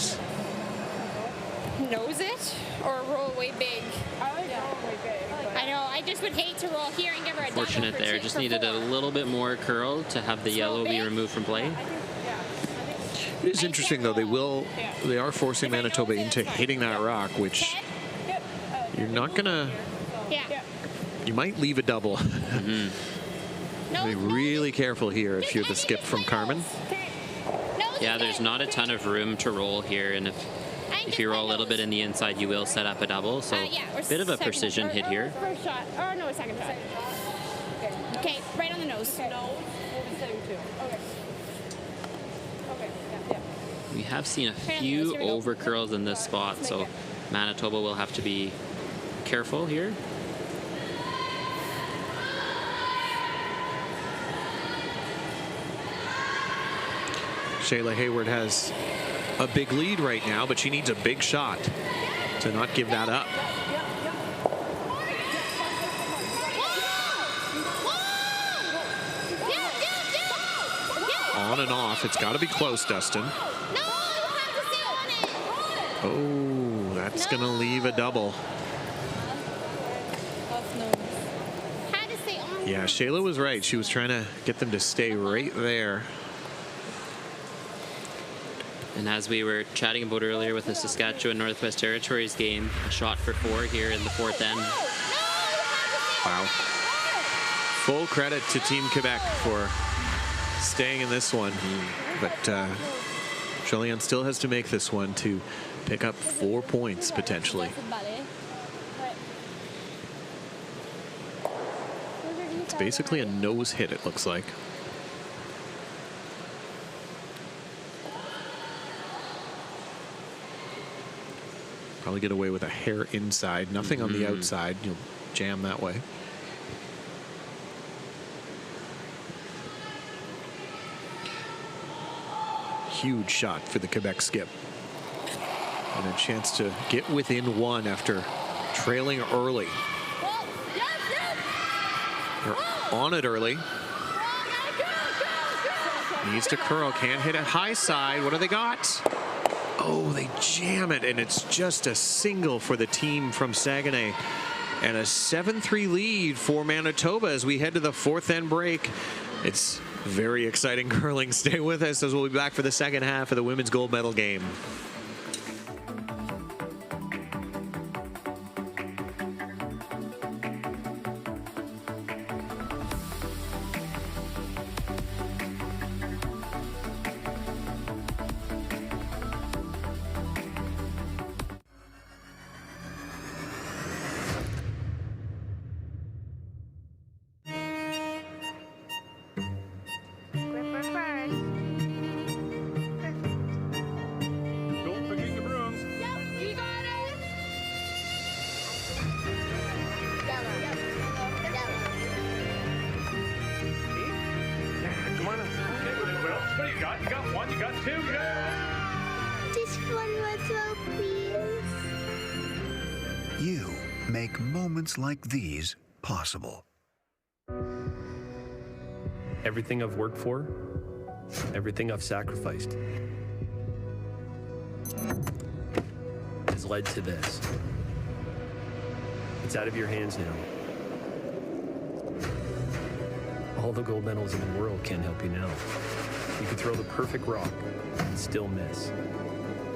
Nose it or roll way big? I know. I just would hate to roll here and give her a Fortunate there. Just needed a little bit more curl to have the yellow be removed from play. It is interesting, though. They are forcing Manitoba into hitting that rock, which you're not going to... You might leave a double. Be really careful here if you're the skip from Carmen. Yeah, there's not a ton of room to roll here, and if you roll a little bit in the inside, you will set up a double. So a bit of a precision hit here. First shot, or no, second shot. Okay, right on the nose. We have seen a few over curls in this spot, so Manitoba will have to be careful here. Shayla Hayward has a big lead right now, but she needs a big shot to not give that up. On and off. It's got to be close, Dustin. Oh, that's going to leave a double. Yeah, Shayla was right. She was trying to get them to stay right there. And as we were chatting about earlier with the Saskatchewan Northwest Territories game, a shot for 4 here in the fourth end. Wow. Full credit to Team Quebec for staying in this one. But Jolian still has to make this one to pick up 4 points potentially. It's basically a nose hit, it looks like. Probably get away with a hair inside, nothing on the outside. You'll jam that way. Huge shot for the Quebec skip. And a chance to get within 1 after trailing early. They're on it early. Needs to curl, can't hit it high side. What do they got? Oh, they jam it, and it's just a single for the team from Saguenay. And a 7-3 lead for Manitoba as we head to the fourth end break. It's very exciting curling. Stay with us as we'll be back for the second half of the women's gold medal game. You make moments like these possible. Everything I've worked for, everything I've sacrificed, has led to this. It's out of your hands now. All the gold medals in the world can't help you now. You could throw the perfect rock and still miss,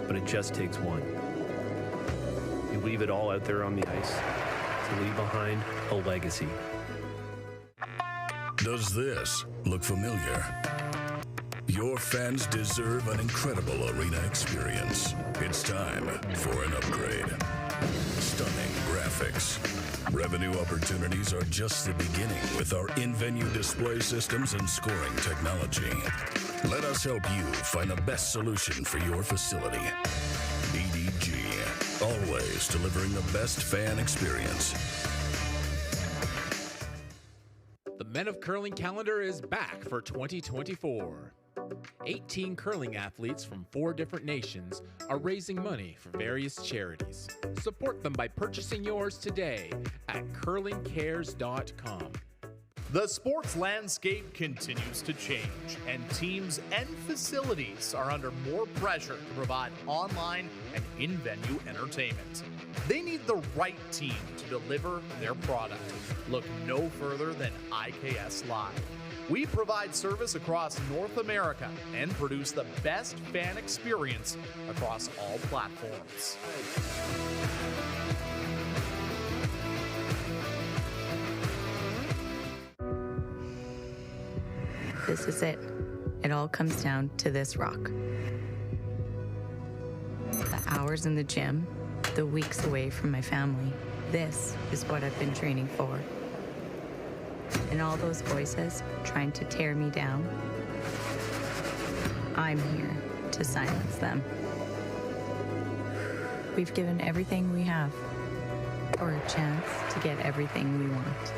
but it just takes one. You leave it all out there on the ice to leave behind a legacy. Does this look familiar? Your fans deserve an incredible arena experience. It's time for an upgrade. Stunning graphics. Revenue opportunities are just the beginning with our in-venue display systems and scoring technology. Let us help you find the best solution for your facility. EDG, always delivering the best fan experience. The Men of Curling calendar is back for 2024. 18 curling athletes from 4 different nations are raising money for various charities. Support them by purchasing yours today at curlingcares.com. The sports landscape continues to change, and teams and facilities are under more pressure to provide online and in-venue entertainment. They need the right team to deliver their product. Look no further than IKS Live. We provide service across North America and produce the best fan experience across all platforms. This is it. It all comes down to this rock. The hours in the gym, the weeks away from my family. This is what I've been training for. And all those voices trying to tear me down, I'm here to silence them. We've given everything we have for a chance to get everything we want.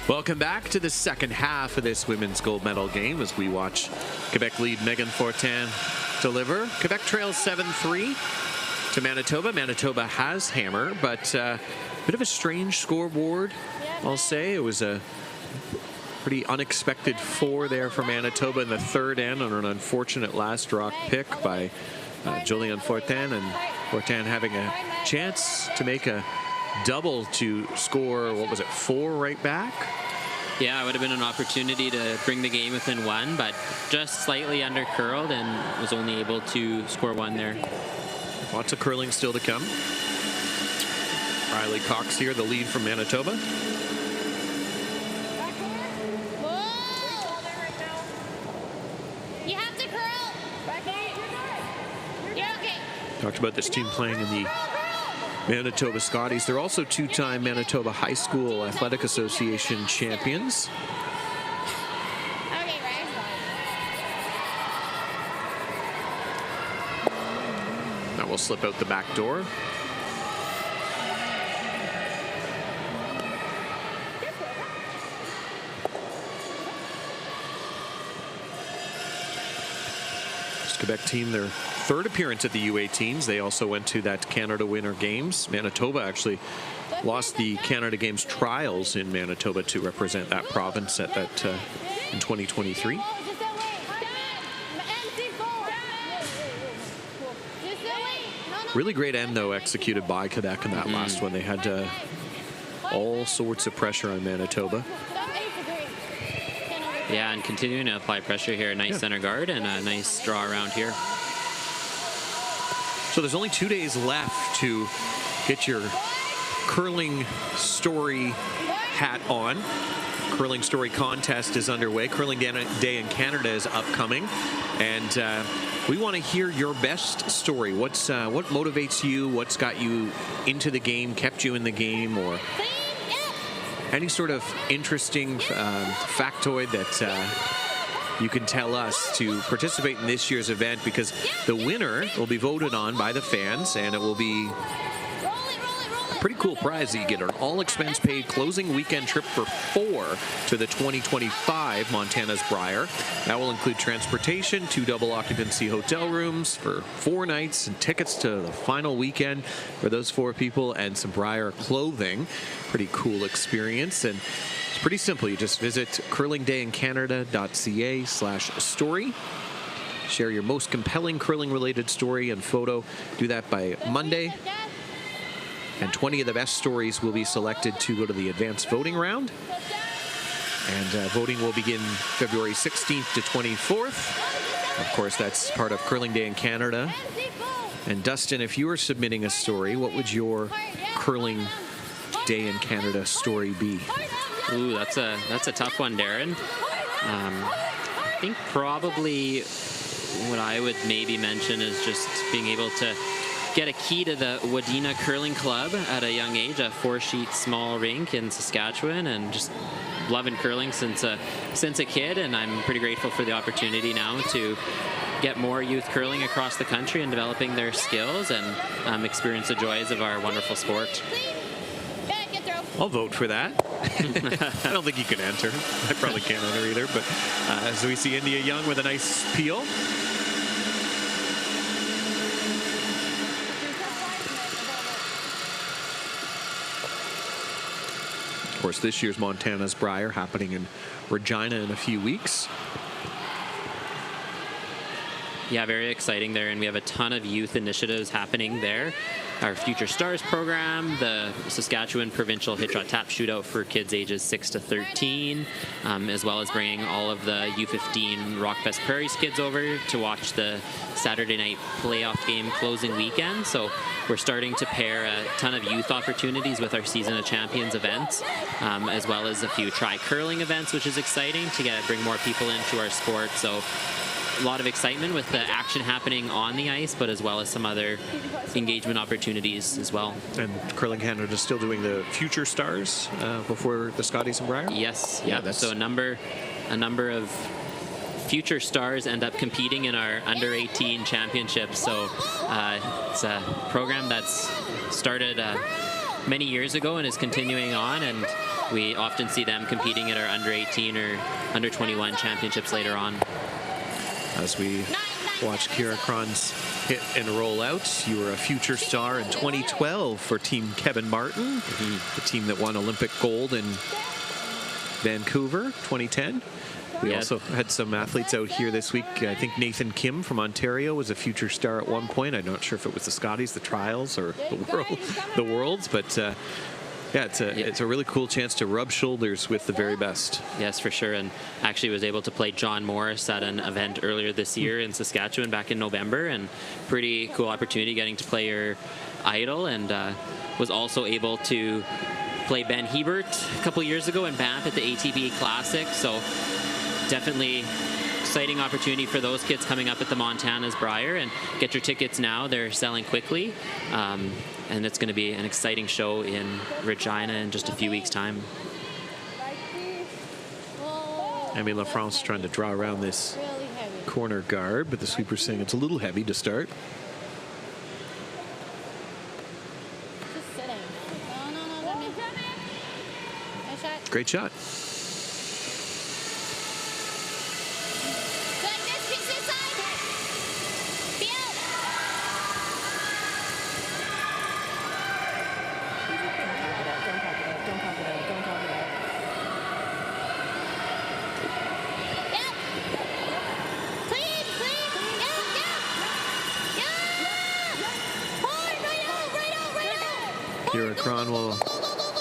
Welcome back to the second half of this women's gold medal game as we watch Quebec lead Megan Fortin deliver. Quebec trails 7-3 to Manitoba. Manitoba has hammer, but a bit of a strange scoreboard, I'll say. It was a pretty unexpected 4 there for Manitoba in the third end on an unfortunate last rock pick by Julian Fortin, and Fortin having a chance to make a double to score, what was it, 4 right back? Yeah, it would have been an opportunity to bring the game within 1, but just slightly under curled and was only able to score 1 there. Lots of curling still to come. Riley Cox here, the lead from Manitoba. You have to curl. You're okay. Talked about this team playing in the Manitoba Scotties. They're also 2-time Manitoba High School Athletic Association champions. Okay, right. That will slip out the back door. This Quebec team, their third appearance at the U18s. They also went to that Canada Winter Games. Manitoba actually lost the Canada Games trials in Manitoba to represent that province at that in 2023. Really great end, though, executed by Quebec in that last one. They had all sorts of pressure on Manitoba. Yeah, and continuing to apply pressure here. Nice center guard and a nice draw around here. So there's only 2 days left to get your curling story hat on. Curling story contest is underway. Curling Day in Canada is upcoming, and we want to hear your best story. What motivates you? What's got you into the game, kept you in the game, or any sort of interesting factoid that you can tell us to participate in this year's event, because the winner will be voted on by the fans, and it will be a pretty cool prize that you get: an all-expense paid closing weekend trip for 4 to the 2025 Montana's Briar. That will include transportation, 2 double occupancy hotel rooms for 4 nights, and tickets to the final weekend for those 4 people, and some Briar clothing. Pretty cool experience. And it's pretty simple. You just visit curlingdayincanada.ca/story. Share your most compelling curling-related story and photo. Do that by Monday. And 20 of the best stories will be selected to go to the advanced voting round. And voting will begin February 16th to 24th. Of course, that's part of Curling Day in Canada. And Dustin, if you were submitting a story, what would your Curling Day in Canada story be? Ooh, that's a tough one, Darren. I think probably what I would maybe mention is just being able to get a key to the Wadena Curling Club at a young age, a 4-sheet small rink in Saskatchewan, and just loving curling since a kid. And I'm pretty grateful for the opportunity now to get more youth curling across the country and developing their skills and experience the joys of our wonderful sport. I'll vote for that. I don't think you can enter. I probably can't enter either. But as we see India Young with a nice peel. Of course, this year's Montana's Brier happening in Regina in a few weeks. Yeah, very exciting there, and we have a ton of youth initiatives happening there. Our Future Stars program, the Saskatchewan Provincial Hit Shot Tap Shootout for kids ages 6 to 13, as well as bringing all of the U15 Rockfest Prairies kids over to watch the Saturday night playoff game closing weekend. So we're starting to pair a ton of youth opportunities with our Season of Champions events, as well as a few Try Curling events, which is exciting to bring more people into our sport. So a lot of excitement with the action happening on the ice, but as well as some other engagement opportunities as well. And Curling Canada is still doing the Future Stars before the Scotties and Brier? Yes. Yeah. So a number of Future Stars end up competing in our under 18 championships. So it's a program that's started many years ago and is continuing on, and we often see them competing at our under 18 or under 21 championships later on. As we watch Kira Cron's hit and roll out, you were a Future Star in 2012 for Team Kevin Martin, the team that won Olympic gold in Vancouver 2010. We also had some athletes out here this week. I think Nathan Kim from Ontario was a Future Star at one point. I'm not sure if it was the Scotties, the Trials, or the Worlds, but yeah, it's a really cool chance to rub shoulders with the very best. Yes, for sure. And actually was able to play John Morris at an event earlier this year in Saskatchewan back in November, and pretty cool opportunity getting to play your idol, and was also able to play Ben Hebert a couple years ago in Banff at the ATP Classic. So definitely exciting opportunity for those kids coming up at the Montana's Brier, and get your tickets now. They're selling quickly. And it's going to be an exciting show in Regina in just a few weeks' time. Amy LaFrance trying to draw around this corner guard, but the sweeper's saying it's a little heavy to start. Just sitting. No, let me. Nice shot. Great shot. Kira Cron will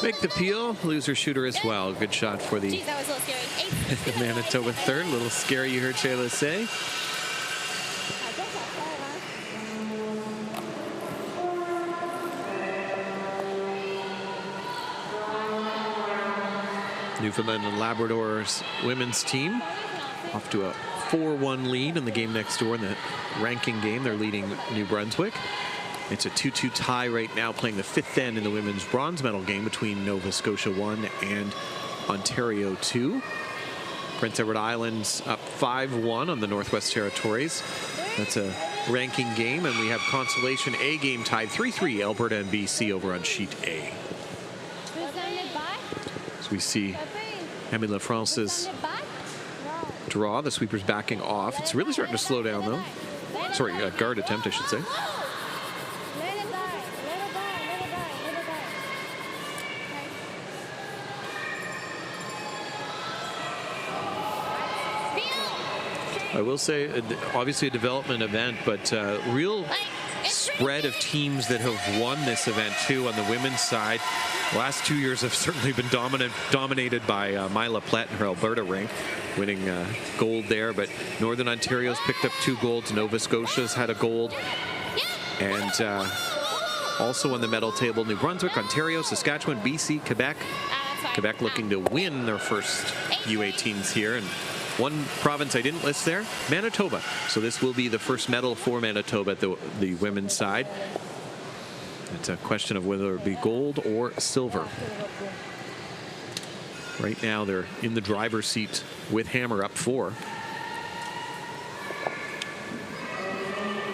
make the peel. Loser shooter as well. Good shot for the Jeez, that was a little scary. Manitoba third. A little scary, you heard Shayla say. Newfoundland and Labrador's women's team off to a 4-1 lead in the game next door in the ranking game. They're leading New Brunswick. It's a 2-2 tie right now, playing the fifth end in the women's bronze medal game between Nova Scotia 1 and Ontario 2. Prince Edward Island's up 5-1 on the Northwest Territories. That's a ranking game, and we have consolation A game tied 3-3, Alberta and BC over on sheet A. So we see Emmy LaFrance's draw. The sweeper's backing off. It's really starting to slow down, though. Sorry, guard attempt, I should say. I will say, obviously a development event, but real spread of teams that have won this event too on the women's side. Last 2 years have certainly been dominated by Mila Platt in her Alberta rink, winning gold there. But Northern Ontario's picked up 2 golds. Nova Scotia's had a gold. And also on the medal table, New Brunswick, Ontario, Saskatchewan, BC, Quebec. Quebec looking to win their first U18s here. And one province I didn't list there, Manitoba. So this will be the first medal for Manitoba at the women's side. It's a question of whether it be gold or silver. Right now they're in the driver's seat with Hammer up 4.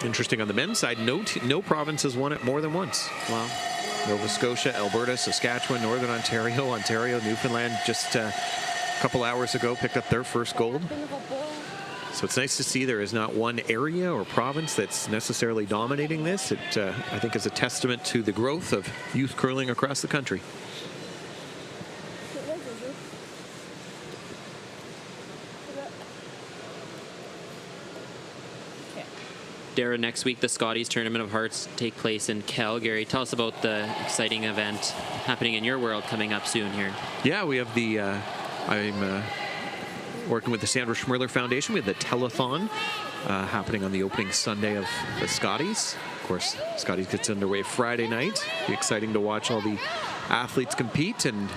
Interesting on the men's side, no province has won it more than once. Wow. Nova Scotia, Alberta, Saskatchewan, Northern Ontario, Newfoundland just a couple hours ago picked up their first gold. So it's nice to see there is not one area or province that's necessarily dominating this. It, I think, is a testament to the growth of youth curling across the country. Dara, next week the Scotties Tournament of Hearts take place in Calgary. Tell us about the exciting event happening in your world coming up soon here. Yeah, we have the, I'm working with the Sandra Schmirler Foundation. We have the telethon happening on the opening Sunday of the Scotties. Of course, Scotties gets underway Friday night. It'll be exciting to watch all the athletes compete, and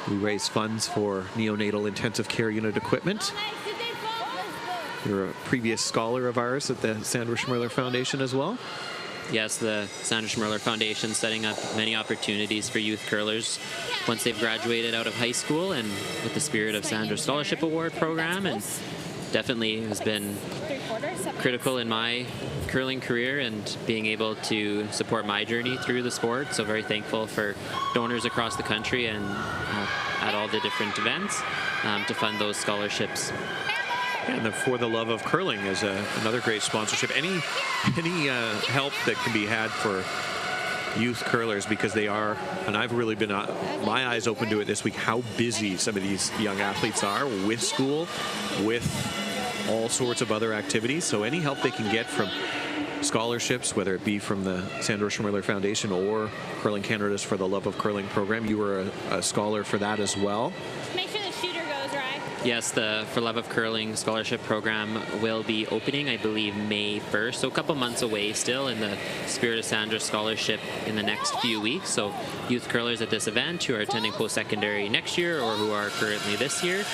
we raise funds for neonatal intensive care unit equipment. You're a previous scholar of ours at the Sandra Schmirler Foundation as well. Yes, the Sandra Schmirler Foundation setting up many opportunities for youth curlers once they've graduated out of high school, and with the Spirit of Sandra Scholarship Award program, and definitely has been critical in my curling career and being able to support my journey through the sport. So very thankful for donors across the country and at all the different events to fund those scholarships. And the For the Love of Curling is another great sponsorship. Any help that can be had for youth curlers, because they are, and I've really been my eyes open to it this week, how busy some of these young athletes are with school, with all sorts of other activities. So any help they can get from scholarships, whether it be from the Sandra Schmirler Foundation or Curling Canada's For the Love of Curling program. You were a scholar for that as well. Make sure the shooter goes right. Yes, the For Love of Curling scholarship program will be opening, I believe, May 1st, so a couple months away still, in the Spirit of Sandra Scholarship in the next few weeks. So youth curlers at this event who are attending post-secondary next year or who are currently this year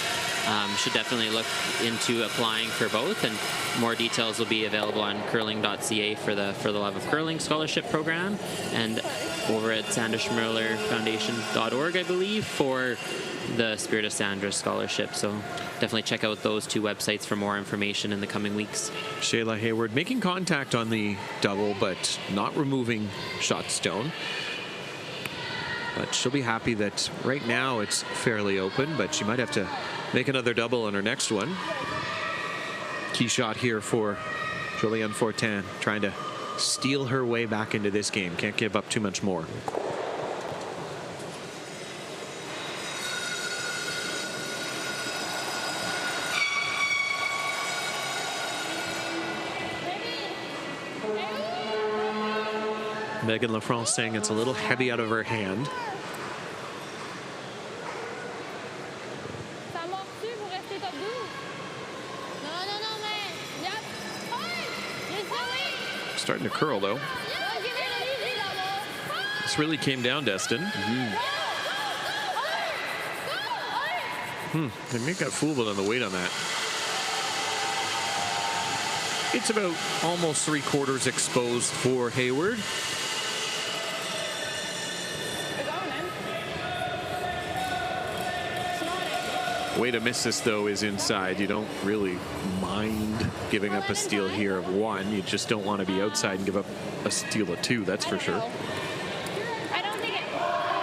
should definitely look into applying for both, and more details will be available on curling.ca for the For the Love of Curling scholarship program, and over at sandraschmirlerfoundation.org, I believe, for the Spirit of Sandra Scholarship. So definitely check out those two websites for more information in the coming weeks. Shayla Hayward making contact on the double, but not removing shot stone. But she'll be happy that right now it's fairly open, but she might have to make another double on her next one. Key shot here for Julianne Fortin, trying to steal her way back into this game. Can't give up too much more. Megan LaFrance saying it's a little heavy out of her hand. Starting to curl though. This really came down, Destin. They may got fooled on the weight on that. It's about almost 3/4 exposed for Hayward. Way to miss this, though, is inside. You don't really mind giving up a steal here of 1. You just don't want to be outside and give up a steal of 2, that's for sure. I don't think it. Oh,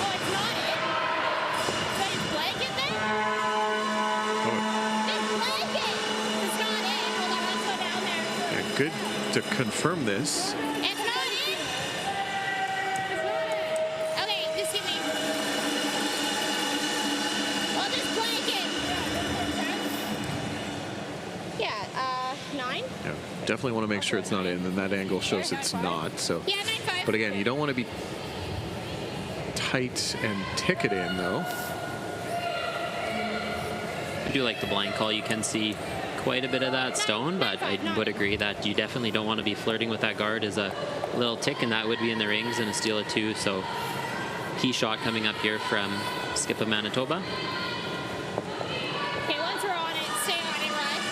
it's not it. But it's blanket there? It's blanket. It's not it. Hold on, let's go down there. Yeah, good to confirm this. 9. Yeah, definitely want to make sure it's not in, and that angle shows it's not. So, Yeah, 9.5. but again, you don't want to be tight and tick it in, though. I do like the blind call. You can see quite a bit of that stone, but I would agree that you definitely don't want to be flirting with that guard as a little tick, and that would be in the rings and a steal of 2. So key shot coming up here from Skip of Manitoba. Okay, once we're on it, stay on it, Ryan.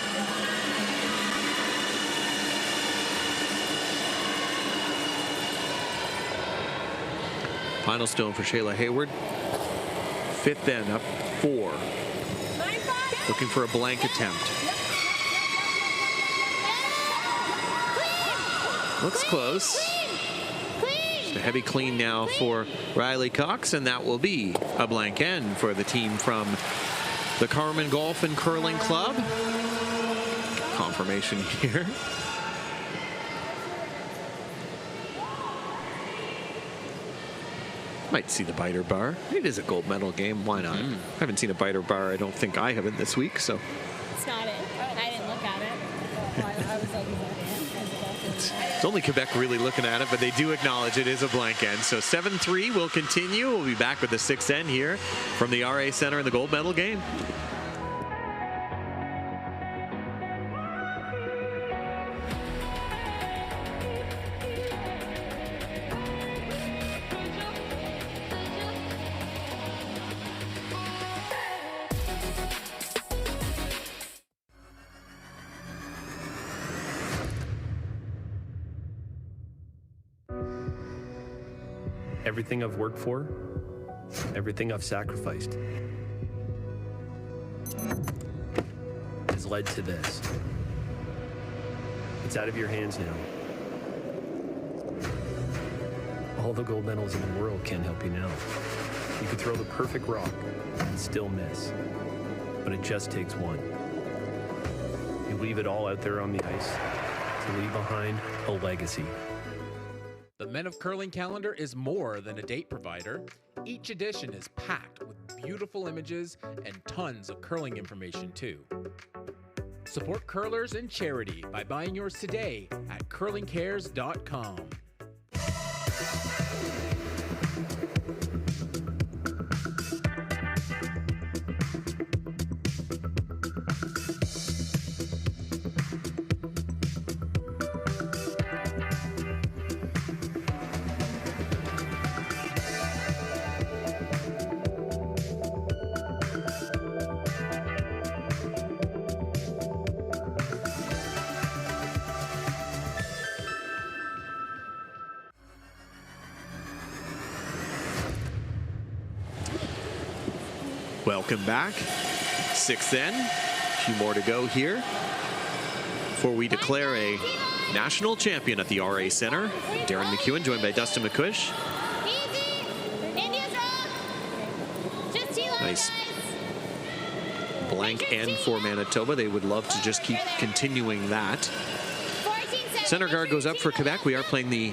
Final stone for Shayla Hayward. 5th then, up 4. Looking for a blank attempt. Looks close. Just a heavy clean now for Riley Cox, and that will be a blank end for the team from the Carmen Golf and Curling Club. Confirmation here. Might see the biter bar. It is a gold medal game. Why not? I haven't seen a biter bar. I don't think I haven't this week. So It's not it. I didn't look at it. I was like, it's only Quebec really looking at it, but they do acknowledge it is a blank end. So 7-3 will continue. We'll be back with the 6th end here from the RA Center in the gold medal game. Everything I've worked for, everything I've sacrificed, has led to this. It's out of your hands now. All the gold medals in the world can't help you now. You could throw the perfect rock and still miss, but it just takes one. You leave it all out there on the ice to leave behind a legacy. The Men of Curling calendar is more than a date provider. Each edition is packed with beautiful images and tons of curling information too. Support curlers and charity by buying yours today at curlingcares.com. Welcome back. 6th end. A few more to go here before we declare a national champion at the RA Center. Darren McEwen joined by Dustin McCuish. Nice blank end for Manitoba. They would love to just keep continuing that. Center guard goes up for Quebec. We are playing the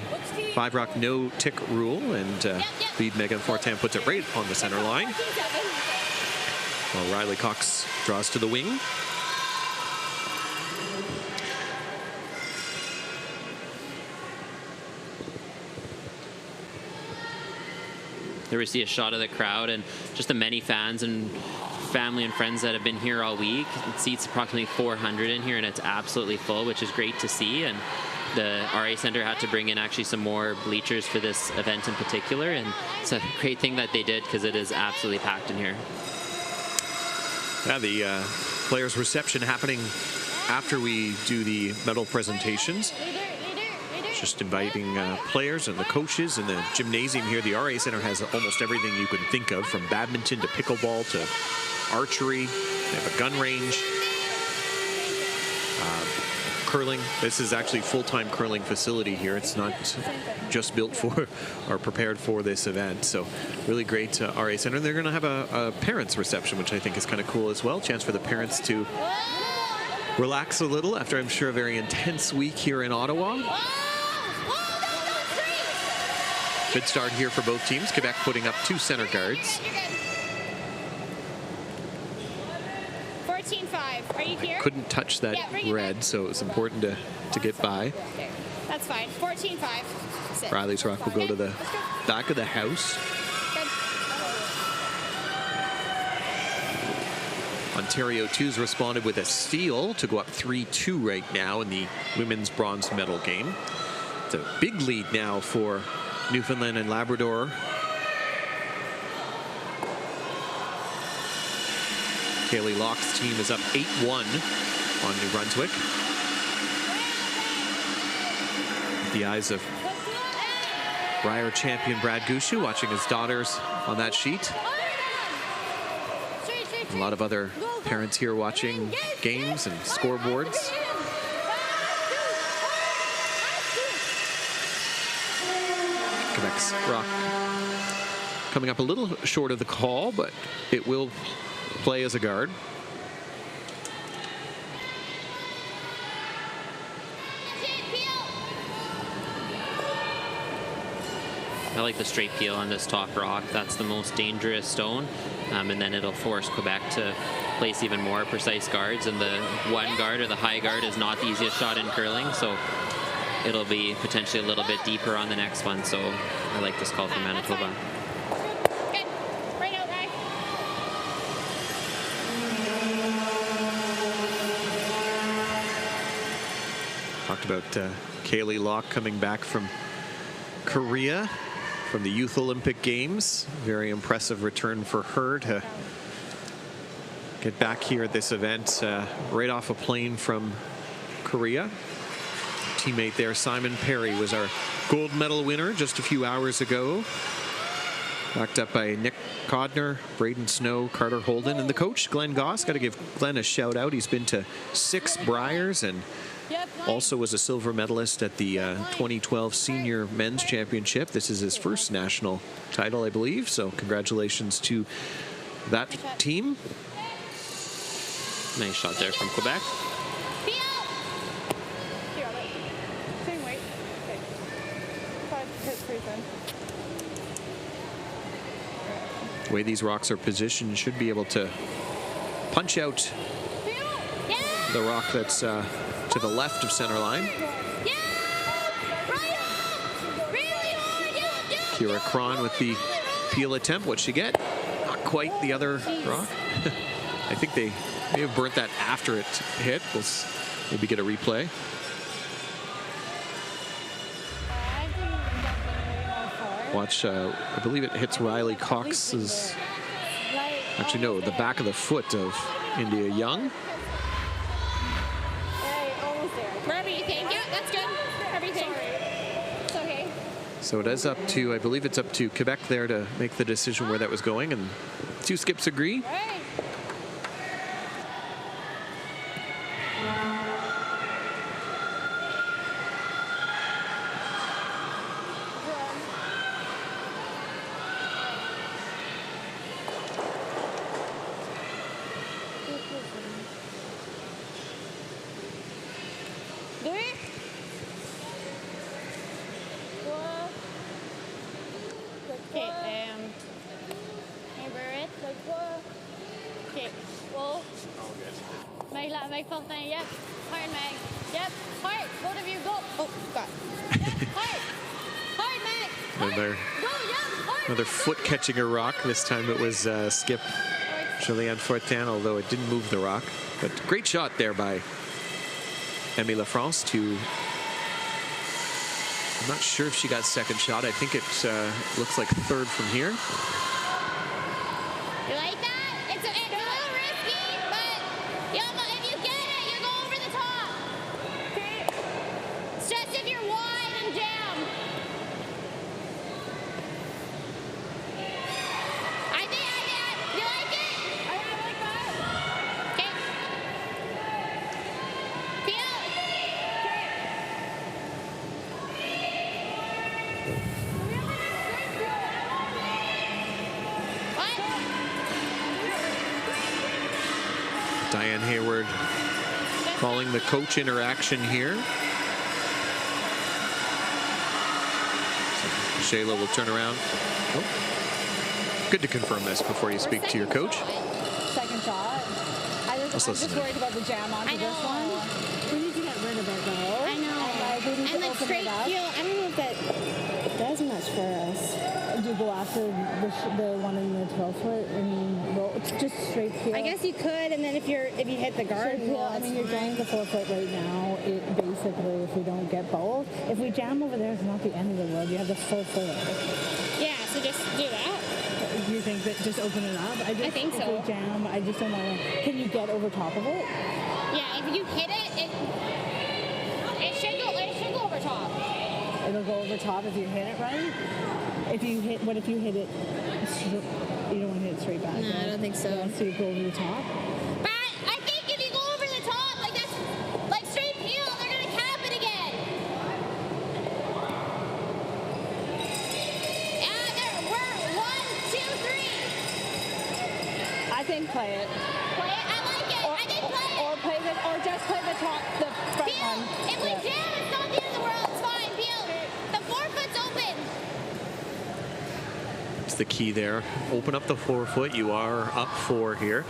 5-rock no-tick rule, and lead Megan Fortin puts it right on the center line. While Riley Cox draws to the wing. There we see a shot of the crowd and just the many fans and family and friends that have been here all week. It seats approximately 400 in here, and it's absolutely full, which is great to see. And the RA Center had to bring in actually some more bleachers for this event in particular, and it's a great thing that they did because it is absolutely packed in here. Yeah, the players' reception happening after we do the medal presentations. Just inviting players and the coaches in the gymnasium here. The RA Center has almost everything you can think of, from badminton to pickleball to archery. They have a gun range. Curling. This is actually a full-time curling facility here. It's not just built for or prepared for this event. So really great RA Center. They're going to have a parents reception, which I think is kind of cool as well. Chance for the parents to relax a little after, I'm sure, a very intense week here in Ottawa. Good start here for both teams. Quebec putting up 2 center guards. 14-5. Are you here? Couldn't touch that red, so it was important to get by. Okay. That's fine. 14-5. Sit. Riley's Rock will go to the back of the house. Good. Ontario 2's responded with a steal to go up 3-2 right now in the women's bronze medal game. It's a big lead now for Newfoundland and Labrador. Kaylee Locke's team is up 8-1 on New Brunswick. With the eyes of Brier champion Brad Gushu watching his daughters on that sheet. A lot of other parents here watching games and scoreboards. Quebec's Rock coming up a little short of the call, but it will play as a guard. I like the straight peel on this top rock. That's the most dangerous stone. And then it'll force Quebec to place even more precise guards. And the one guard or the high guard is not the easiest shot in curling. So it'll be potentially a little bit deeper on the next one. So I like this call from Manitoba. Good. Right out, guy. Talked about Kaylee Locke coming back from Korea, from the Youth Olympic Games. Very impressive return for her to get back here at this event right off a plane from Korea. Teammate there, Simon Perry, was our gold medal winner just a few hours ago. Backed up by Nick Codner, Braden Snow, Carter Holden, and the coach, Glenn Goss. Got to give Glenn a shout out. He's been to 6 Briers and also was a silver medalist at the 2012 Senior Men's Championship. This is his first national title, I believe. So congratulations to that team. Nice shot there from Quebec. Same weight. Okay. 5 hits pretty thin. The way these rocks are positioned, should be able to punch out the rock that's to the left of center line. Kira Cron with the peel attempt. What'd she get? Not quite the other rock. I think they may have burnt that after it hit. We'll maybe get a replay. Watch, I believe it hits Riley Cox's, actually no, the back of the foot of India Young. Wherever you think. Yeah, that's good. Everything. It's okay. So it is up to, I believe it's up to Quebec there to make the decision where that was going, and 2 skips agree. Meg Fortin, yep. Hard, Meg. Yep. Hard. Both of you go. Oh, God. Yep. Hard. Hard, Meg. Hard. Another, go, yep. Hard. another foot catching a rock. This time it was skip Julianne Fortin, although it didn't move the rock. But great shot there by Emmy LaFrance to, I'm not sure if she got second shot. I think it looks like third from here. You like that? It's a little risky, but if you get it, you go over the top. It's just if you're wide and jam. You like it? I like that. Okay. Feel. Diane Hayward calling the coach interaction here. Shayla will turn around. Oh. Good to confirm this before you speak to your coach. Second shot. I just Let's I'm listen. just worried about the jam onto this one. We need to get rid of it though. I know. We need And to like open straight it up. peel, I don't know if that does much for us. Do you go after the one in the 12-foot and roll? Just straight peel? I guess you could, and then if you hit the guard, Straight peel. I mean, you're going the 4-foot right now. It basically, if we don't get both, if we jam over there, it's not the end of the world. You have the full foot. Yeah, so just do that. Do you think that just open it up? I think so. If we jam, I just don't want to. Can you get over top of it? Yeah, if you hit it, it should go over top. It'll go over top if you hit it right. What if you hit it? You don't want to hit it straight back. No, right? I don't think so. Yeah, so you go over the top. But I think if you go over the top, like that's like straight peel, they're gonna cap it again. We're 1, 2, 3. I think play it. Play it. I like it. I think play it. Or just play the top, the front Peel. one. If we jam, it's not the end of the world. It's fine. Peel. The 4-foot's open. It's the key there. Open up the 4-foot. You are up 4 here.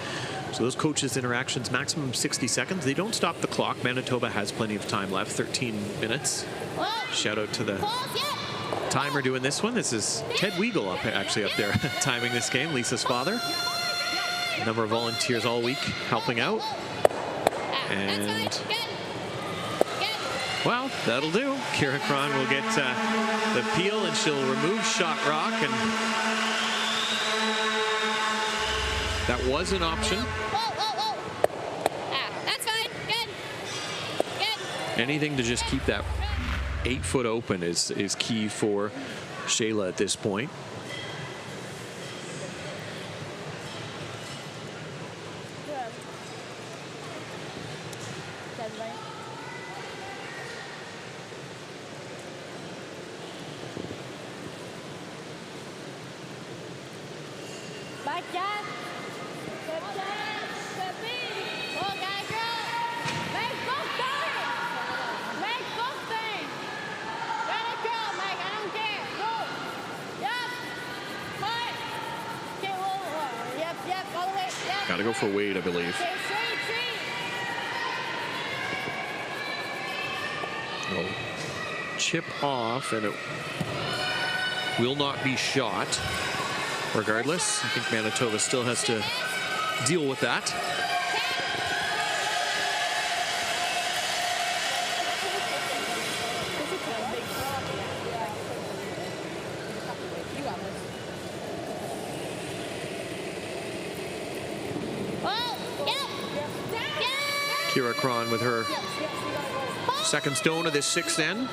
So those coaches' interactions, maximum 60 seconds. They don't stop the clock. Manitoba has plenty of time left, 13 minutes. Shout out to the timer doing this one. This is Ted Weigel up there timing this game, Lisa's father. A number of volunteers all week helping out. And well, that'll do. Kira Cron will get the peel, and she'll remove shot rock, and that was an option. Whoa. That's fine. Good. Anything to just keep that 8-foot open is key for Shayla at this point. Back Jack. Good Jack. Good beat. Go, guys, girl. Make both things. Make both things. Let it go, Mike. I don't care. Go. Yep. Mike. Okay, whoa. Yep. All the way. Yep. Got to go for Wade, I believe. Okay, straight. No. Chip off, and it will not be shot. Regardless, I think Manitoba still has to deal with that. Kira Cron with her second stone of this 6th end.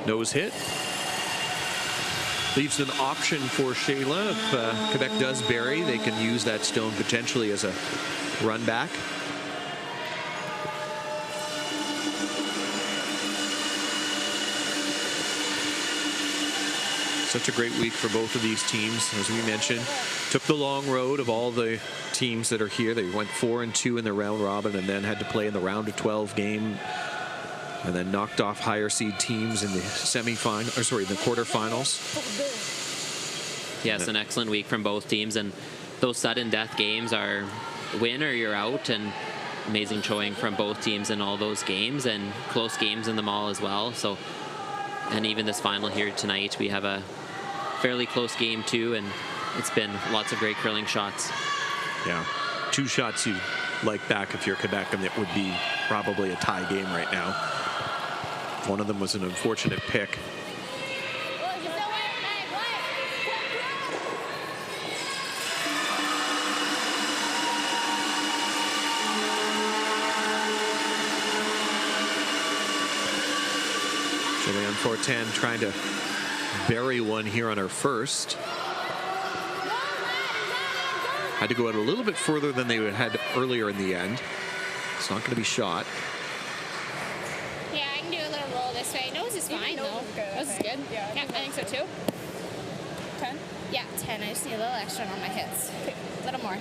Nose hit. Leaves an option for Shayla. If Quebec does bury, they can use that stone potentially as a run back. Such a great week for both of these teams. As we mentioned, took the long road of all the teams that are here. They went 4-2 in the round robin, and then had to play in the round of 12 game, and then knocked off higher seed teams in the the quarterfinals. Yes, an excellent week from both teams, and those sudden death games are win or you're out, and amazing showing from both teams in all those games, and close games in them all as well. So, and even this final here tonight, we have a fairly close game too, and it's been lots of great curling shots. Yeah, 2 shots you like back if you're Quebec, and it would be probably a tie game right now. One of them was an unfortunate pick. Julianne Fortin trying to bury one here on her first. Had to go out a little bit further than they had earlier in the end. It's not going to be shot. Yeah, I can do a little roll this way. Nose is fine, though. Nose is good. Yeah, I think so, too. 10? Yeah, 10. I just need a little extra on my hits. Okay. A little more.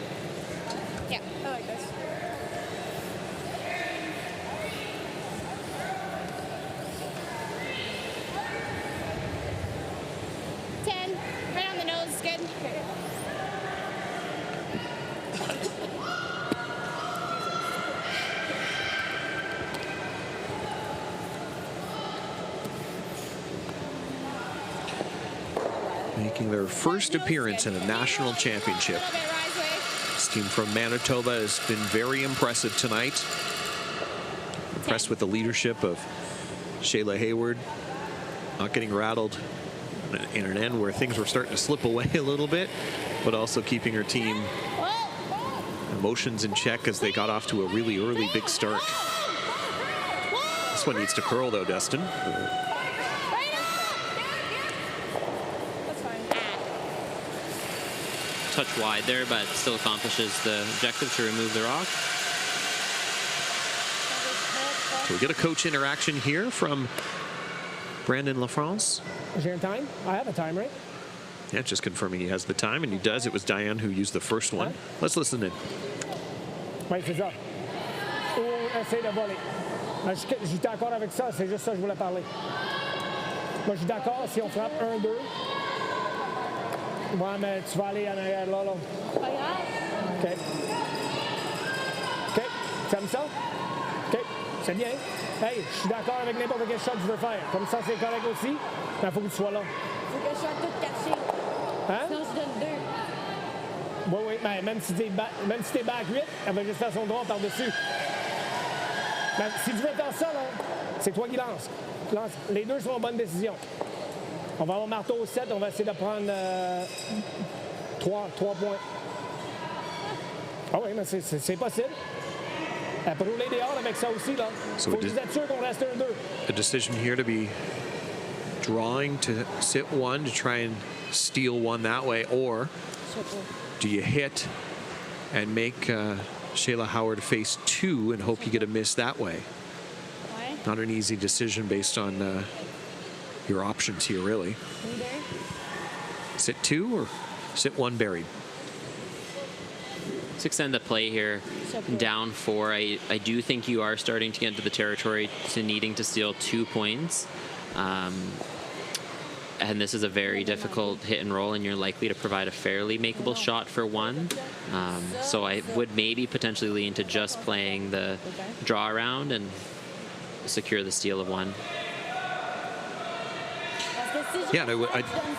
Yeah. I like this. 10. Right on the nose is good. making their first appearance in a national championship. This team from Manitoba has been very impressive tonight. Impressed with the leadership of Shayla Hayward, not getting rattled in an end where things were starting to slip away a little bit, but also keeping her team emotions in check as they got off to a really early big start. This one needs to curl though, Dustin. Touch wide there, but still accomplishes the objective to remove the rock. So we get a coach interaction here from Brandon LaFrance. Is there a time? I have a time, right? Yeah, just confirming he has the time, and he does. It was Diane who used the first one. Let's listen in. Oui, c'est ça. Ou essaye de voler. J'étais d'accord avec ça, c'est juste ça que je voulais parler. Moi, je suis d'accord si on frappe 1-2. Ouais, mais tu vas aller en arrière là. Pas grave. OK. OK. Tu aimes ça? OK. C'est bien. Hey, je suis d'accord avec n'importe quel shot que je veux faire. Comme ça, c'est correct aussi. Mais il faut que tu sois là. Faut que je sois tout caché. Hein? Sinon, je donne 2. Oui, oui. Mais même si t'es back 8, elle va juste faire son droit par-dessus. Mais si tu veux faire ça, là, c'est toi qui lance. Lance. Les deux sont en bonne décision. On va avoir marteau au 7. On va essayer de prendre 3 points. Ah oui, mais c'est possible. Elle peut rouler dehors avec ça aussi, là. So faut juste être sûr qu'on reste 1-2. A decision here to be drawing to sit one to try and steal one that way, or do you hit and make Shayla Howard face 2 and hope you get a miss that way? Not an easy decision based on your options here, really. Sit 2 or sit 1 buried? 6 end of play here, down 4. I do think you are starting to get into the territory to needing to steal 2 points. And this is a very difficult hit and roll, and you're likely to provide a fairly makeable shot for 1. So I would maybe potentially lean to just playing the draw around and secure the steal of 1. Yeah,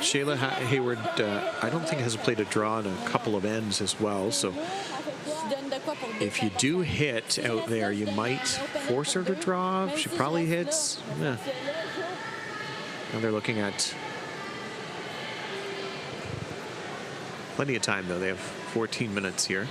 Shayla Hayward, I don't think has played a draw in a couple of ends as well. So if you do hit out there, you might force her to draw. She probably hits. Yeah. Now they're looking at plenty of time, though. They have 14 minutes here.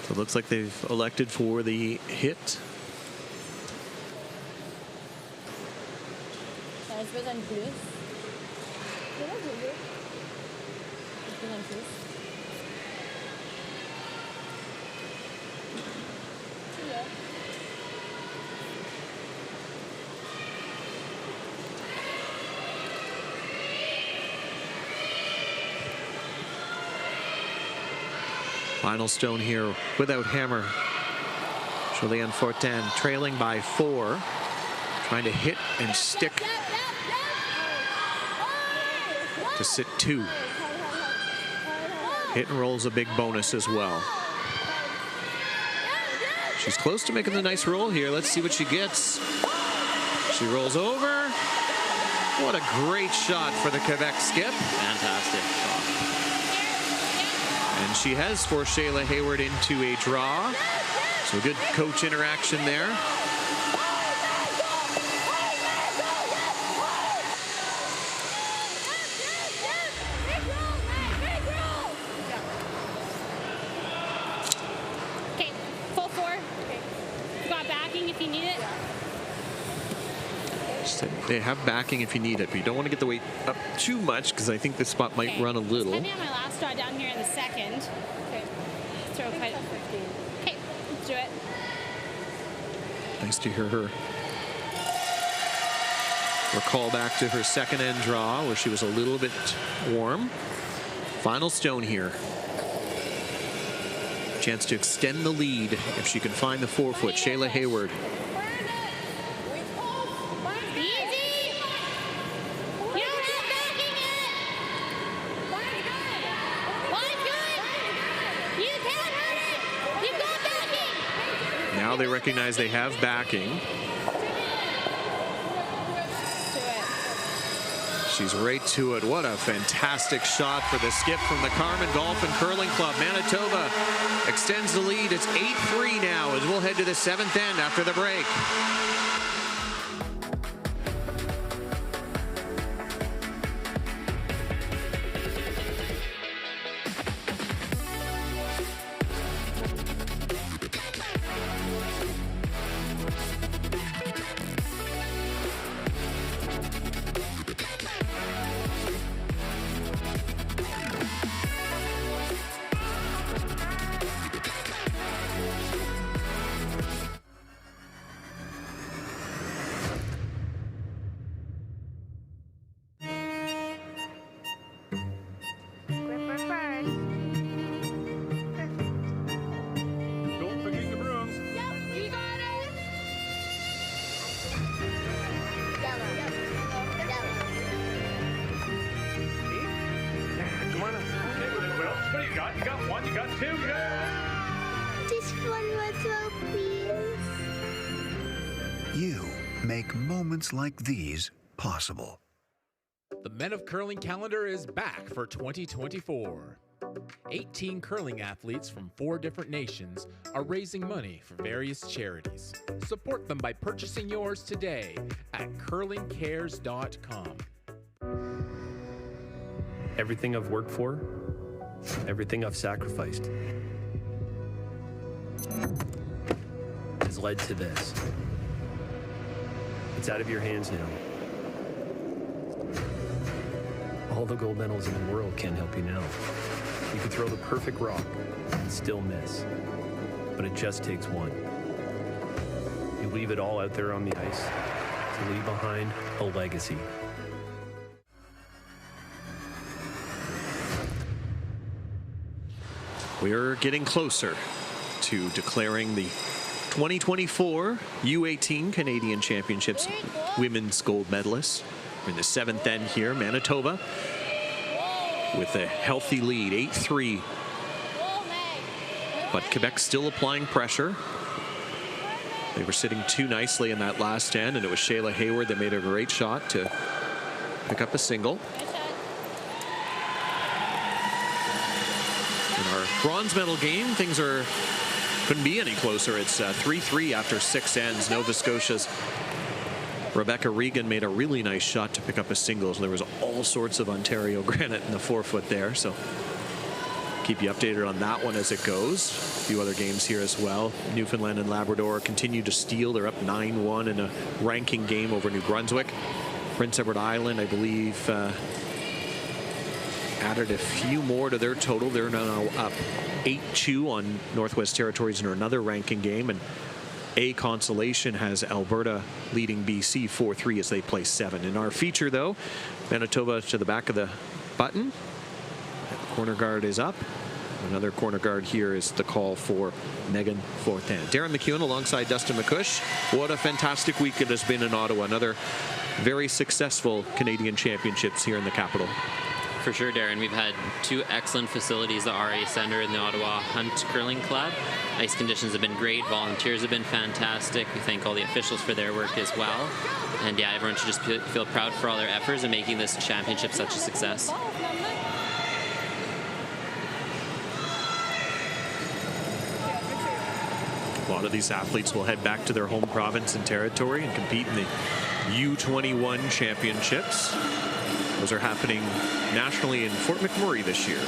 So it looks like they've elected for the hit. Final stone here without hammer. Julianne Fortin trailing by 4. Trying to hit and stick to sit 2. Hit and roll's a big bonus as well. She's close to making the nice roll here. Let's see what she gets. She rolls over. What a great shot for the Quebec skip. Fantastic shot. And she has forced Shayla Hayward into a draw. So good coach interaction there. Okay, full 4. You got backing if you need it. They have backing if you need it, but you don't want to get the weight up too much because I think this spot might run a little. It's heavy on my last draw down here in the second. Okay. Throw quite. Okay, let's do it. Nice to hear her recall back to her second end draw where she was a little bit warm. Final stone here. Chance to extend the lead if she can find the 4-foot. Shayla Hayward. Easy. You don't have backing yet. Line's good. You can't hurt it. You've got backing. Now they recognize they have backing. She's right to it. What a fantastic shot for the skip from the Carman Golf and Curling Club. Manitoba extends the lead. It's 8-3 now as we'll head to the 7th end after the break. Just one more throw, please. You make moments like these possible. The Men of Curling calendar is back for 2024. 18 curling athletes from 4 different nations are raising money for various charities. Support them by purchasing yours today at curlingcares.com. Everything I've worked for, everything I've sacrificed, has led to this. It's out of your hands now. All the gold medals in the world can't help you now. You can throw the perfect rock and still miss, but it just takes one. You leave it all out there on the ice to leave behind a legacy. We're getting closer to declaring the 2024 U18 Canadian Championships women's gold medalists. We're in the 7th end here, Manitoba, with a healthy lead, 8-3. But Quebec still applying pressure. They were sitting too nicely in that last end, and it was Shayla Hayward that made a great shot to pick up a single. In our bronze medal game, things couldn't be any closer. It's 3-3 after 6 ends. Nova Scotia's Rebecca Regan made a really nice shot to pick up a single. So there was all sorts of Ontario granite in the forefoot there. So keep you updated on that one as it goes. A few other games here as well. Newfoundland and Labrador continue to steal. They're up 9-1 in a ranking game over New Brunswick. Prince Edward Island, I believe, added a few more to their total. They're now up 8-2 on Northwest Territories in another ranking game. And A Consolation has Alberta leading BC 4-3 as they play 7. In our feature, though, Manitoba to the back of the button. Corner guard is up. Another corner guard here is the call for Megan Fortin. Darren McEwen alongside Dustin McCush. What a fantastic week it has been in Ottawa. Another very successful Canadian Championships here in the capital. For sure, Darren. We've had 2 excellent facilities, the RA Center and the Ottawa Hunt Curling Club. Ice conditions have been great. Volunteers have been fantastic. We thank all the officials for their work as well. And yeah, everyone should just feel proud for all their efforts in making this championship such a success. A lot of these athletes will head back to their home province and territory and compete in the U21 championships. Those are happening nationally in Fort McMurray this year.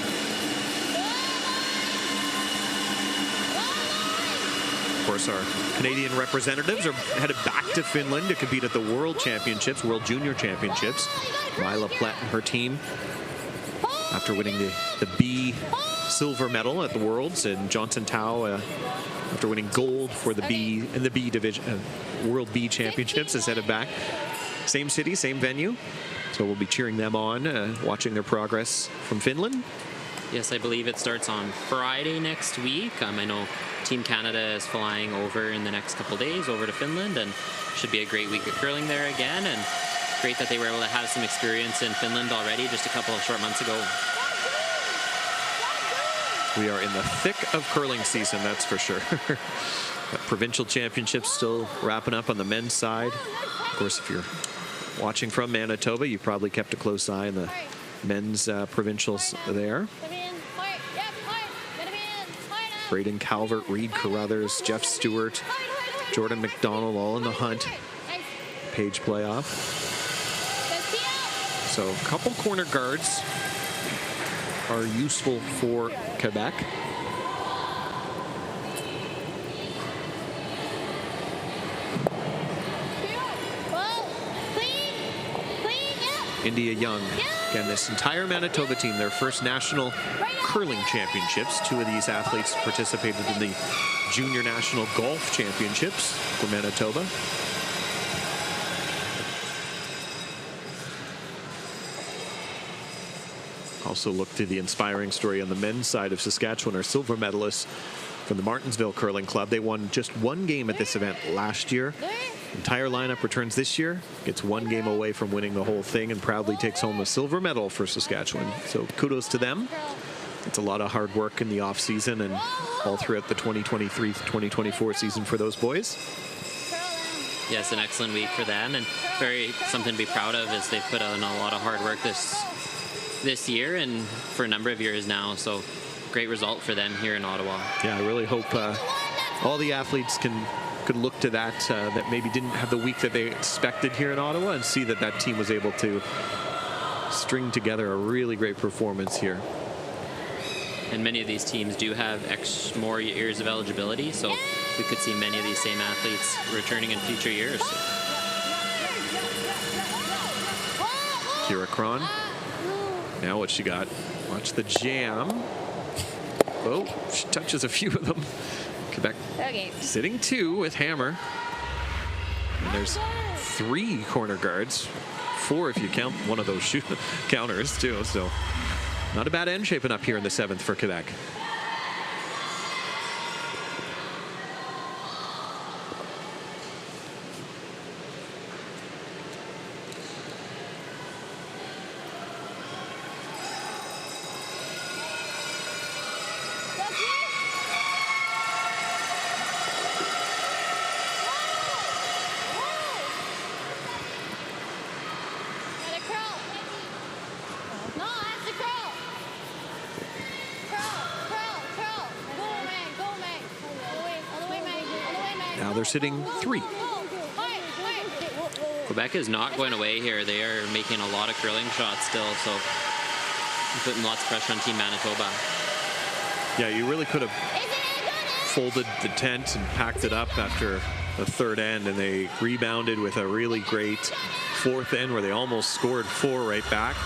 Of course, our Canadian representatives are headed back to Finland to compete at the World Championships, World Junior Championships. Lila Plett and her team, after winning the B silver medal at the Worlds, and Johnson Tao, after winning gold for the B in the B division, World B Championships, is headed back. Same city, same venue. So we'll be cheering them on, watching their progress from Finland. Yes, I believe it starts on Friday next week. I know Team Canada is flying over in the next couple days over to Finland, and should be a great week of curling there again. And great that they were able to have some experience in Finland already just a couple of short months ago. We are in the thick of curling season, that's for sure. Provincial championships still wrapping up on the men's side. Of course, if you're watching from Manitoba, you've probably kept a close eye on the men's provincials there. Braden Calvert, Reed Carruthers, Jeff Stewart, Jordan McDonald all in the hunt. Page playoff. So a couple corner guards are useful for Quebec. India Young. Again, this entire Manitoba team, their first national curling championships. Two of these athletes participated in the junior national golf championships for Manitoba. Also look to the inspiring story on the men's side of Saskatchewan, our silver medalists from the Martinsville Curling Club. They won just one game at this event last year. Entire lineup returns this year, gets one game away from winning the whole thing, and proudly takes home a silver medal for Saskatchewan. So kudos to them. It's a lot of hard work in the off season and all throughout the 2023-2024 season for those boys. Yes, an excellent week for them, and very something to be proud of as they've put in a lot of hard work this year and for a number of years now. So great result for them here in Ottawa. Yeah, I really hope all the athletes could look to that that maybe didn't have the week that they expected here in Ottawa, and see that that team was able to string together a really great performance here. And many of these teams do have more years of eligibility, so we could see many of these same athletes returning in future years. Kira Cron. Now what she got? Watch the jam. Oh, she touches a few of them. Quebec sitting 2 with Hammer. And there's 3 corner guards. 4 if you count one of those counters too. So not a bad end shaping up here in the 7th for Quebec. Now they're sitting 3. Quebec is not going away here. They are making a lot of curling shots still, so putting lots of pressure on Team Manitoba. Yeah, you really could have folded the tent and packed it up after the 3rd end, and they rebounded with a really great 4th end where they almost scored 4 right back.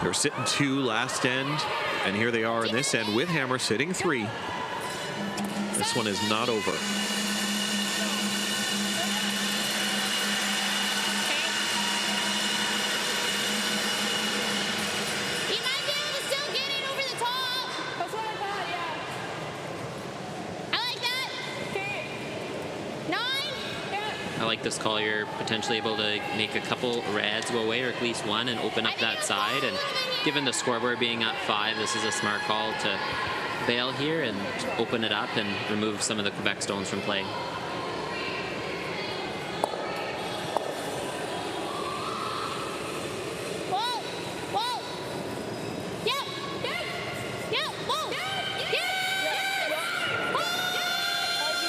They were sitting 2 last end, and here they are in this end with Hammer sitting 3. This one is not over. I like this call. You're potentially able to make a couple rads go away, or at least one, and open up that side. And given the scoreboard being up 5, this is a smart call to bail here and open it up and remove some of the Quebec stones from play.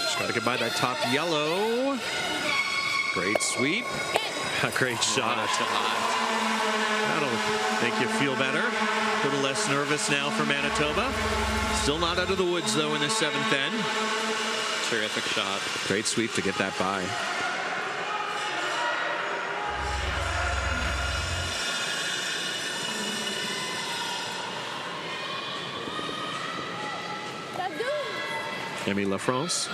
Just got to get by that top yellow. Great sweep. A great shot. That'll make you feel better. A little less nervous now for Manitoba. Still not out of the woods, though, in the 7th end. Terrific shot. Great sweep to get that by. Emmy Lafrance.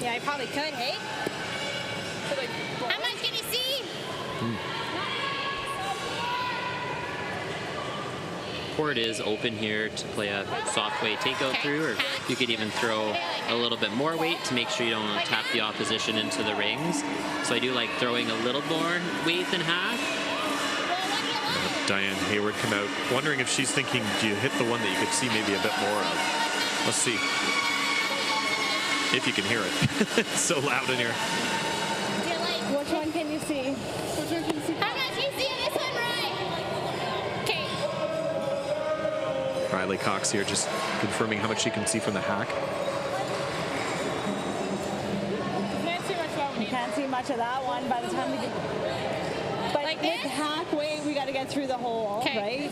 Yeah, I probably could, hey? How much can you see? Court is open here to play a soft weight takeout through, or you could even throw a little bit more weight to make sure you don't tap the opposition into the rings. So I do like throwing a little more weight than half. Diane Hayward come out, wondering if she's thinking, do you hit the one that you could see maybe a bit more of? Let's see. If you can hear it. It's so loud in here. Which one can you see? Which one can you see? How much can you see in this one, right? Okay. Riley Cox here just confirming how much she can see from the hack. You can't see much of that one by the time we get. But like with hack weight, we got to get through the hole, right?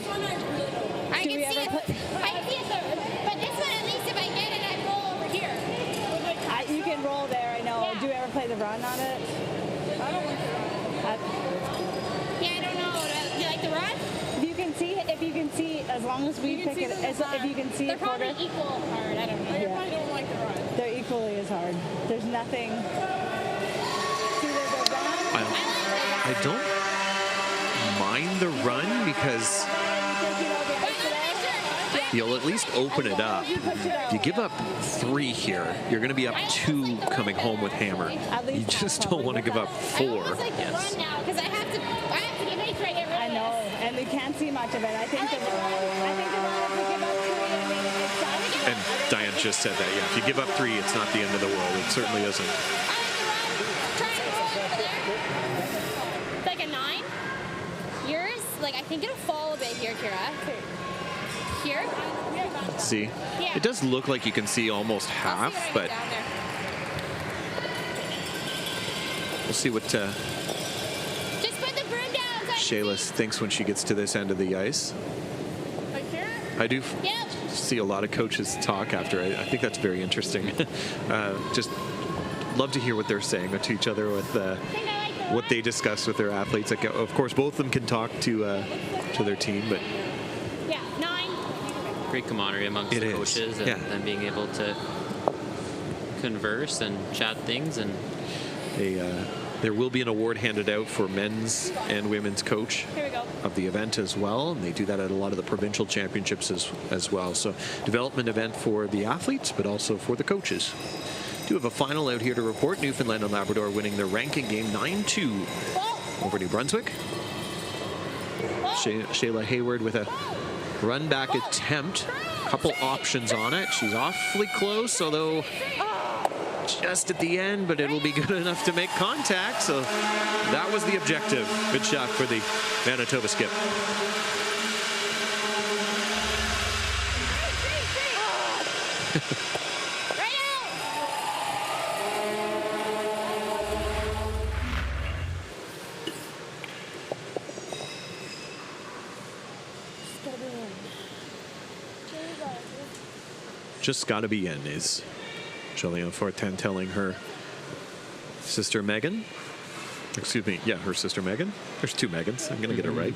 I can see it. I can see it, but this one, at least if I get it, I roll over here. You can roll there, I know. Yeah. Do you ever play the run on it? I don't like the run. Yeah, I don't know. Do you like the run? If you can see, as long as we pick it, if you can see they're a quarter. They're probably equal hard. I don't know. Yeah. You probably don't like the run. They're equally as hard. There's nothing. I don't mind the run because you'll at least open it up. If you give up 3 here, you're going to be up 2 coming home with hammer. You just don't want to give up 4. I like the run now because I have to make sure I get rid of I know, and we can't see much of it. I think the run, if we give up 3, I mean, it's done. And Diane just said that, yeah. If you give up 3, it's not the end of the world. It certainly isn't. Like a 9. Yours, like I think it'll fall a bit here, Kira. Here. Let's see. Yeah. It does look like you can see almost half, but we'll see what just put the broom down. Shayla thinks when she gets to this end of the ice. Like here? I do see a lot of coaches talk after. I think that's very interesting. Just love to hear what they're saying to each other with what they discuss with their athletes. Like, of course, both of them can talk to their team, but yeah, 9. Great camaraderie amongst the coaches, and being able to converse and chat things. And there will be an award handed out for men's and women's coach of the event as well, and they do that at a lot of the provincial championships as well. So development event for the athletes, but also for the coaches. Do have a final out here to report. Newfoundland and Labrador winning their ranking game 9-2 over New Brunswick. Shayla Hayward with a run back attempt. Couple options on it. She's awfully close, although just at the end, but it will be good enough to make contact. So that was the objective. Good shot for the Manitoba skip. Just got to be in, is Jolene Fortin telling her sister Megan. Excuse me, yeah, her sister Megan. There's 2 Megans. I'm going to get it right.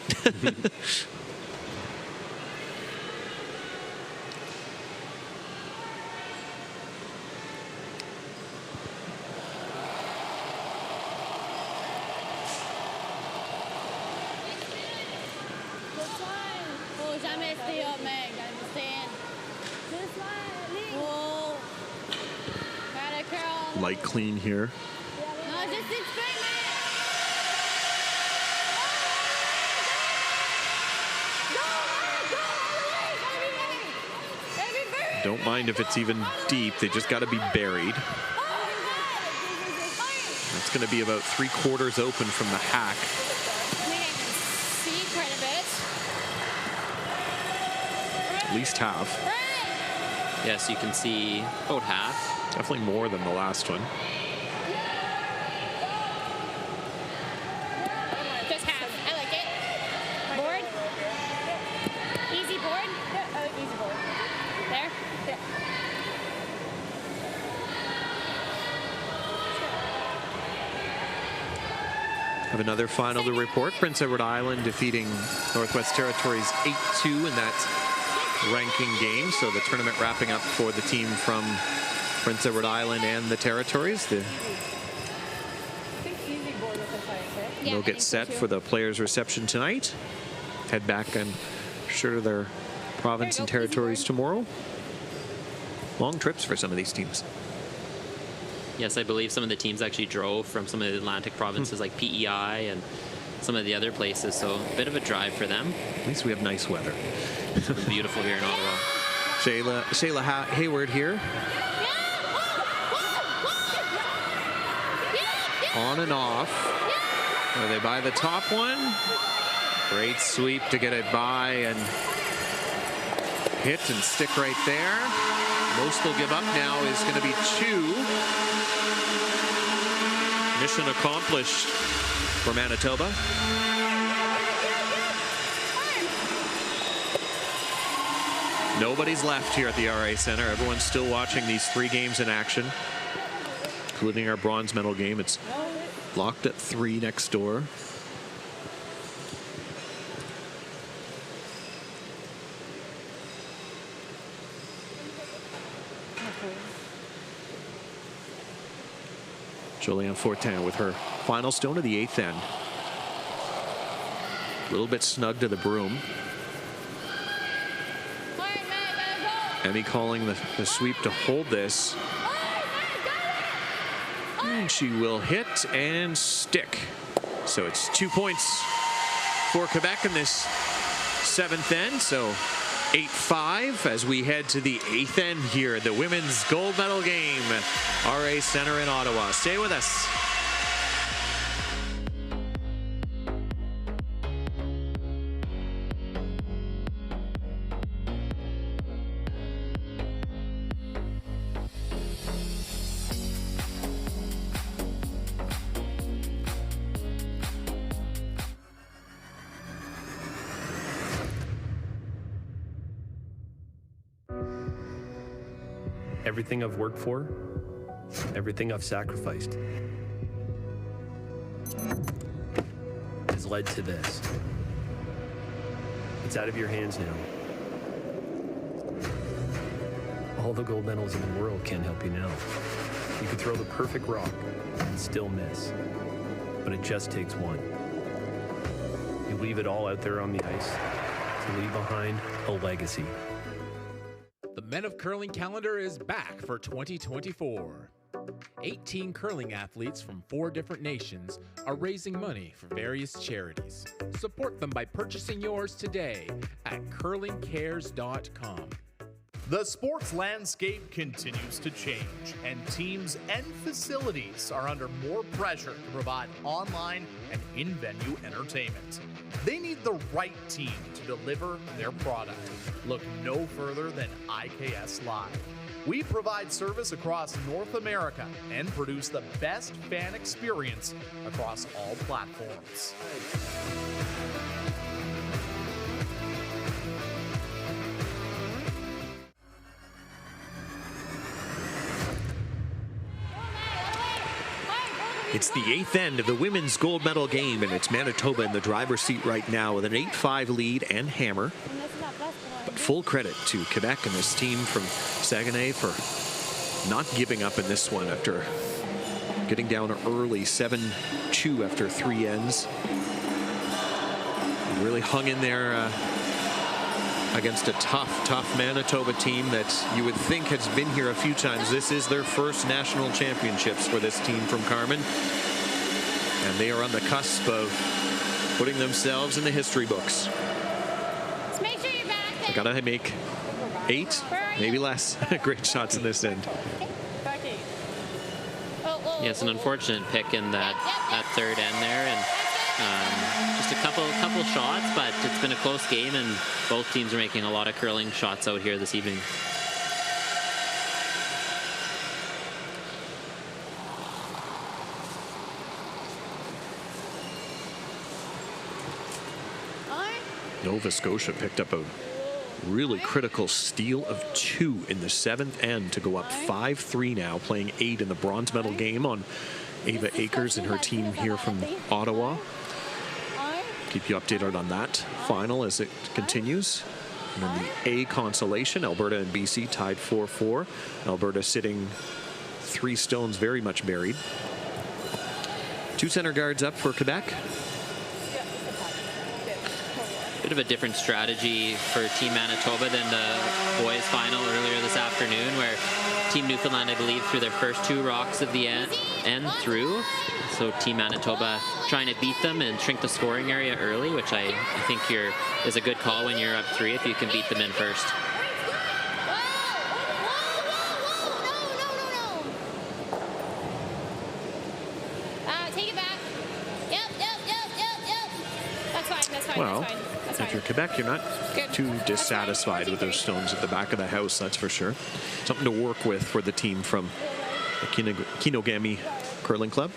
Light clean here. Don't mind if it's even deep. They just got to be buried. That's going to be about 3/4 open from the hack. See quite a bit. At least half. Yes, you can see about half. Definitely more than the last one. Just half. I like it. Board. Easy board. Yeah, I like easy board. There. Yeah. Have another final to report. Prince Edward Island defeating Northwest Territories 8-2 in that ranking game. So the tournament wrapping up for the team from Prince Edward Island and the territories. They'll get set for the players' reception tonight. Head back, I'm sure, to their province and territories tomorrow. Long trips for some of these teams. Yes, I believe some of the teams actually drove from some of the Atlantic provinces like PEI and some of the other places, so a bit of a drive for them. At least we have nice weather. It's beautiful here in Ottawa. Shayla Hayward here. On and off. Are they by the top one? Great sweep to get it by and hit and stick right there. Most they'll give up now is going to be 2. Mission accomplished for Manitoba. Nobody's left here at the RA Center. Everyone's still watching these 3 games in action, including our bronze medal game. It's locked at 3 next door. Julianne Fortin with her final stone of the 8th end. A little bit snug to the broom. Emmy calling the sweep to hold this. And she will hit and stick. So it's 2 points for Quebec in this 7th end. So 8-5 as we head to the 8th end here at the women's gold medal game. RA Center in Ottawa. Stay with us. Everything I've worked for, everything I've sacrificed, has led to this. It's out of your hands now. All the gold medals in the world can't help you now. You could throw the perfect rock and still miss, but it just takes one. You leave it all out there on the ice to leave behind a legacy. The Men of Curling calendar is back for 2024. 18 curling athletes from 4 different nations are raising money for various charities. Support them by purchasing yours today at curlingcares.com. The sports landscape continues to change, and teams and facilities are under more pressure to provide online and in-venue entertainment. They need the right team to deliver their product. Look no further than IKS Live. We provide service across North America and produce the best fan experience across all platforms. It's the 8th end of the women's gold medal game, and it's Manitoba in the driver's seat right now with an 8-5 lead and hammer. But full credit to Quebec and this team from Saguenay for not giving up in this one after getting down early, 7-2 after 3 ends. Really hung in there against a tough Manitoba team that you would think has been here a few times. This is their first national championships for this team from Carman. And they are on the cusp of putting themselves in the history books. Just make sure you're back there. They gotta make 8, maybe less, great shots in this end. Yeah, it's an unfortunate pick in that 3rd end there, and just a couple shots, but it's been a close game, and both teams are making a lot of curling shots out here this evening. Nova Scotia picked up a really critical steal of 2 in the 7th end to go up 5-3 now, playing 8 in the bronze medal game on Ava Akers and her team here from Ottawa. Keep you updated on that final as it continues. And in the A consolation, Alberta and BC tied 4-4. Alberta sitting 3 stones very much buried. 2 center guards up for Quebec. Bit of a different strategy for Team Manitoba than the boys final earlier this afternoon, where Team Newfoundland, I believe, threw their first 2 rocks of the end through. So Team Manitoba trying to beat them and shrink the scoring area early, which I think is a good call when you're up 3 if you can beat them in first. Take it back. Yep. That's fine. Well, if you're Quebec, you're not too dissatisfied with those stones at the back of the house, that's for sure. Something to work with for the team from the Kinogami Curling Club.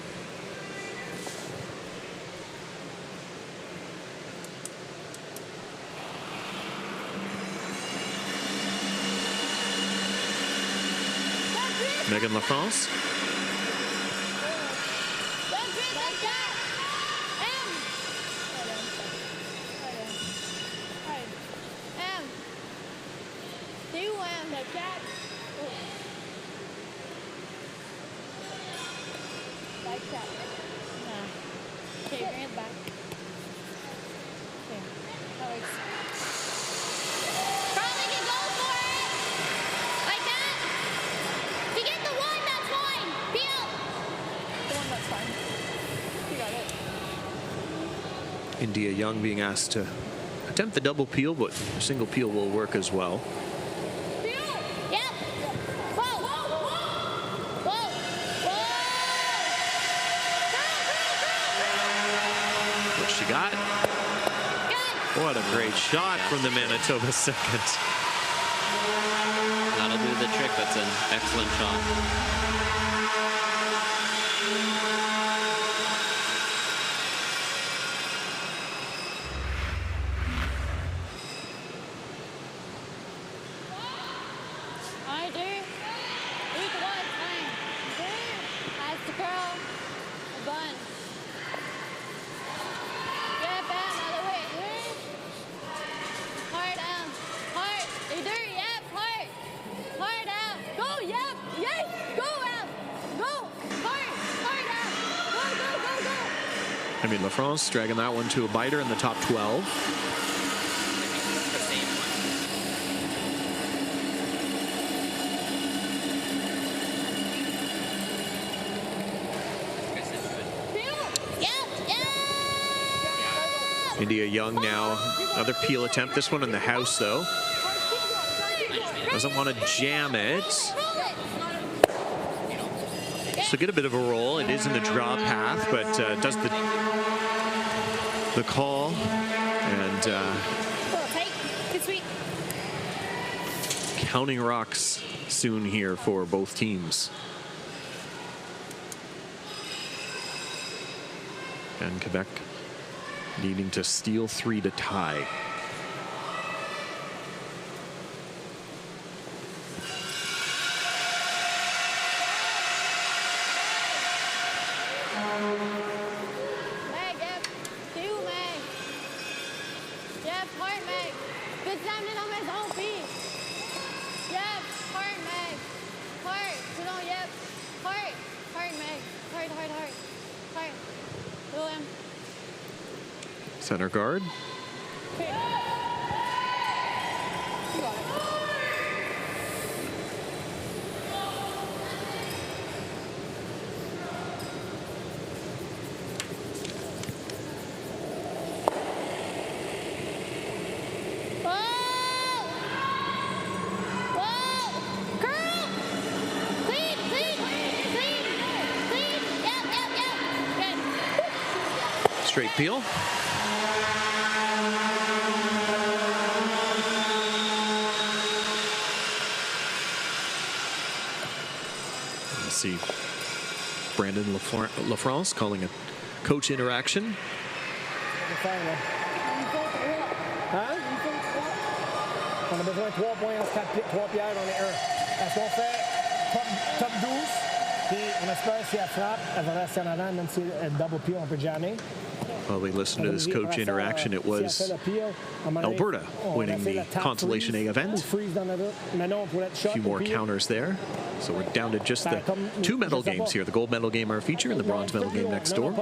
Megan LaFrance. India Young being asked to attempt the double peel, but a single peel will work as well. What she got? What a great shot from the Manitoba second. That'll do the trick. That's an excellent shot. LaFrance dragging that one to a biter in the top 12. India Young now, another peel attempt. This one in the house, though. Doesn't want to jam it. So get a bit of a roll. It is in the draw path, but does the call, and counting rocks soon here for both teams. And Quebec needing to steal 3 to tie. Center guard. Straight peel. Let's see. Brandon LaFrance calling a coach interaction. Hein? On a besoin de 3 points, 3 pierres, on est 1. Est-ce qu'on fait top 12? Puis on espère si elle frappe, elle va rester en avant, même si elle double peel, on peut jammer. Probably listen to this coach interaction. It was Alberta winning the Consolation A event. A few more counters there. So we're down to just the 2 medal games here. The gold medal game, our feature, and the bronze medal game next door.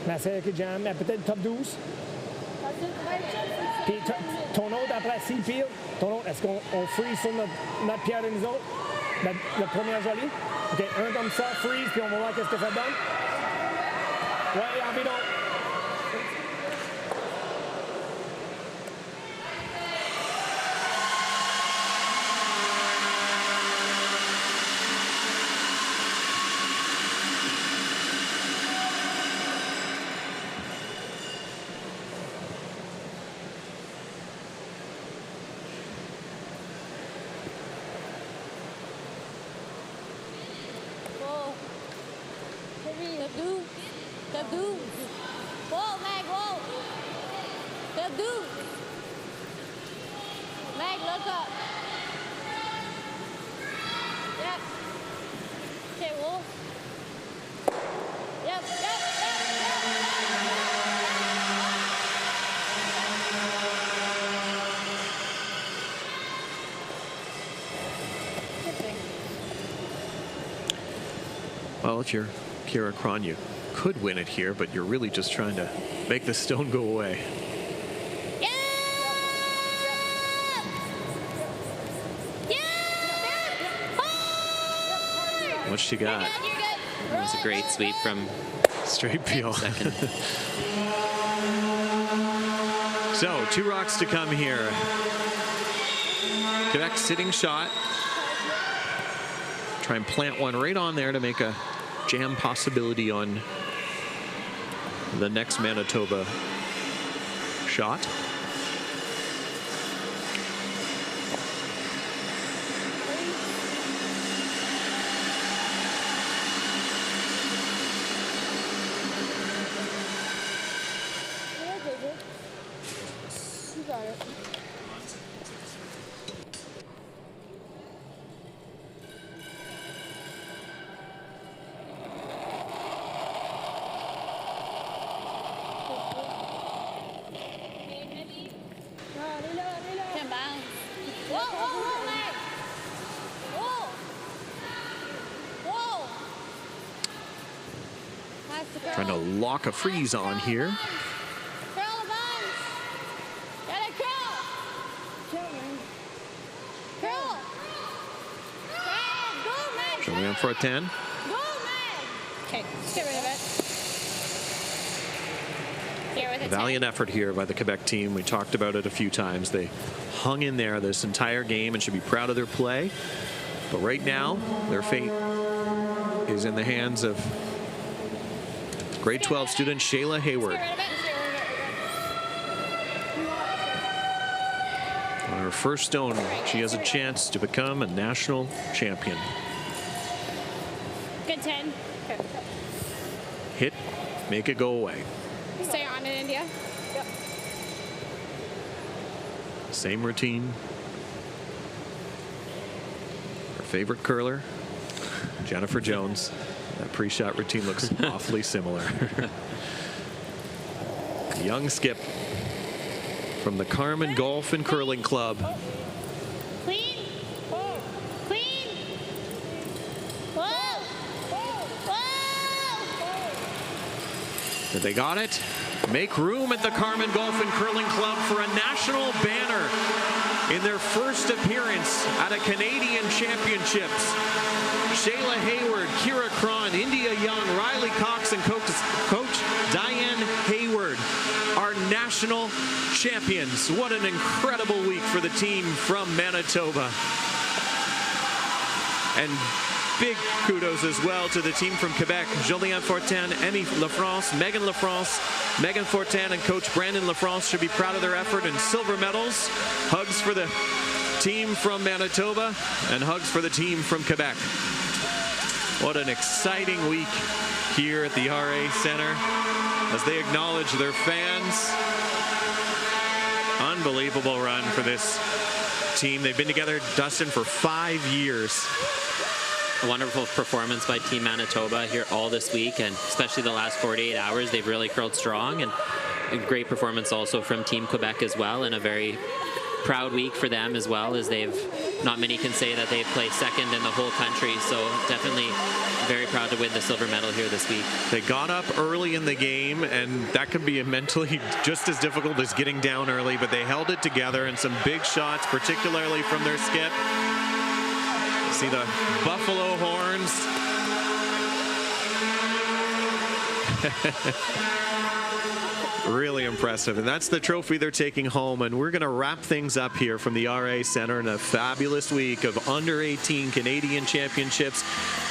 Peut-être top 12. Puis ton autre après 6 piles, ton autre, est-ce qu'on freeze sur notre pierre de nous autres? Le premier joli? OK, un comme ça, freeze, puis on va voir qu'est-ce que ça donne. Ouais, envie donc. Well, if you're Kira Cron, you could win it here, but you're really just trying to make the stone go away. What she got? It was a great sweep from straight peel. Second. So 2 rocks to come here. Quebec sitting shot. Try and plant one right on there to make a jam possibility on the next Manitoba shot. Trying to lock a freeze on here. Julian Fortin. Okay, get rid of it. Valiant effort here by the Quebec team. We talked about it a few times. They hung in there this entire game and should be proud of their play. But right now, their fate is in the hands of grade 12 student Shayla Hayward. On her first stone, she has a chance to become a national champion. Good 10. Hit, make it go away. Stay on it, India. Yep. Same routine. Her favorite curler, Jennifer Jones. That pre-shot routine looks awfully similar. Young skip from the Carmen Golf and Curling Club. Clean. Clean. Whoa. Whoa. They got it. Make room at the Carmen Golf and Curling Club for a national banner in their first appearance at a Canadian Championships. Shayla Hayward, Kira Cron, India Young, Riley Cox, and Coach Diane Hayward are national champions. What an incredible week for the team from Manitoba. And big kudos as well to the team from Quebec. Julien Fortin, Emmy Lafrance, Megan Lafrance, Megan Fortin, and Coach Brandon Lafrance should be proud of their effort and silver medals. Hugs for the team from Manitoba and hugs for the team from Quebec. What an exciting week here at the RA Center as they acknowledge their fans. Unbelievable run for this team. They've been together, Dustin, for 5 years. a wonderful performance by Team Manitoba here all this week, and especially the last 48 hours. They've really curled strong, and a great performance also from Team Quebec as well, and a very proud week for them as well, as not many can say that they've placed second in the whole country, so definitely very proud to win the silver medal here this week. They got up early in the game, and that can be mentally just as difficult as getting down early, but they held it together, and some big shots, particularly from their skip. See the buffalo horns. Really impressive, and that's the trophy they're taking home. And we're going to wrap things up here from the RA Center in a fabulous week of under-18 Canadian Championships.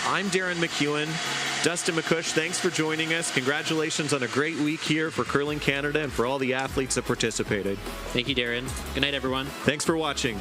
I'm Darren McEwen. Dustin McCush, thanks for joining us. Congratulations on a great week here for Curling Canada and for all the athletes that participated. Thank you, Darren. Good night, everyone. Thanks for watching.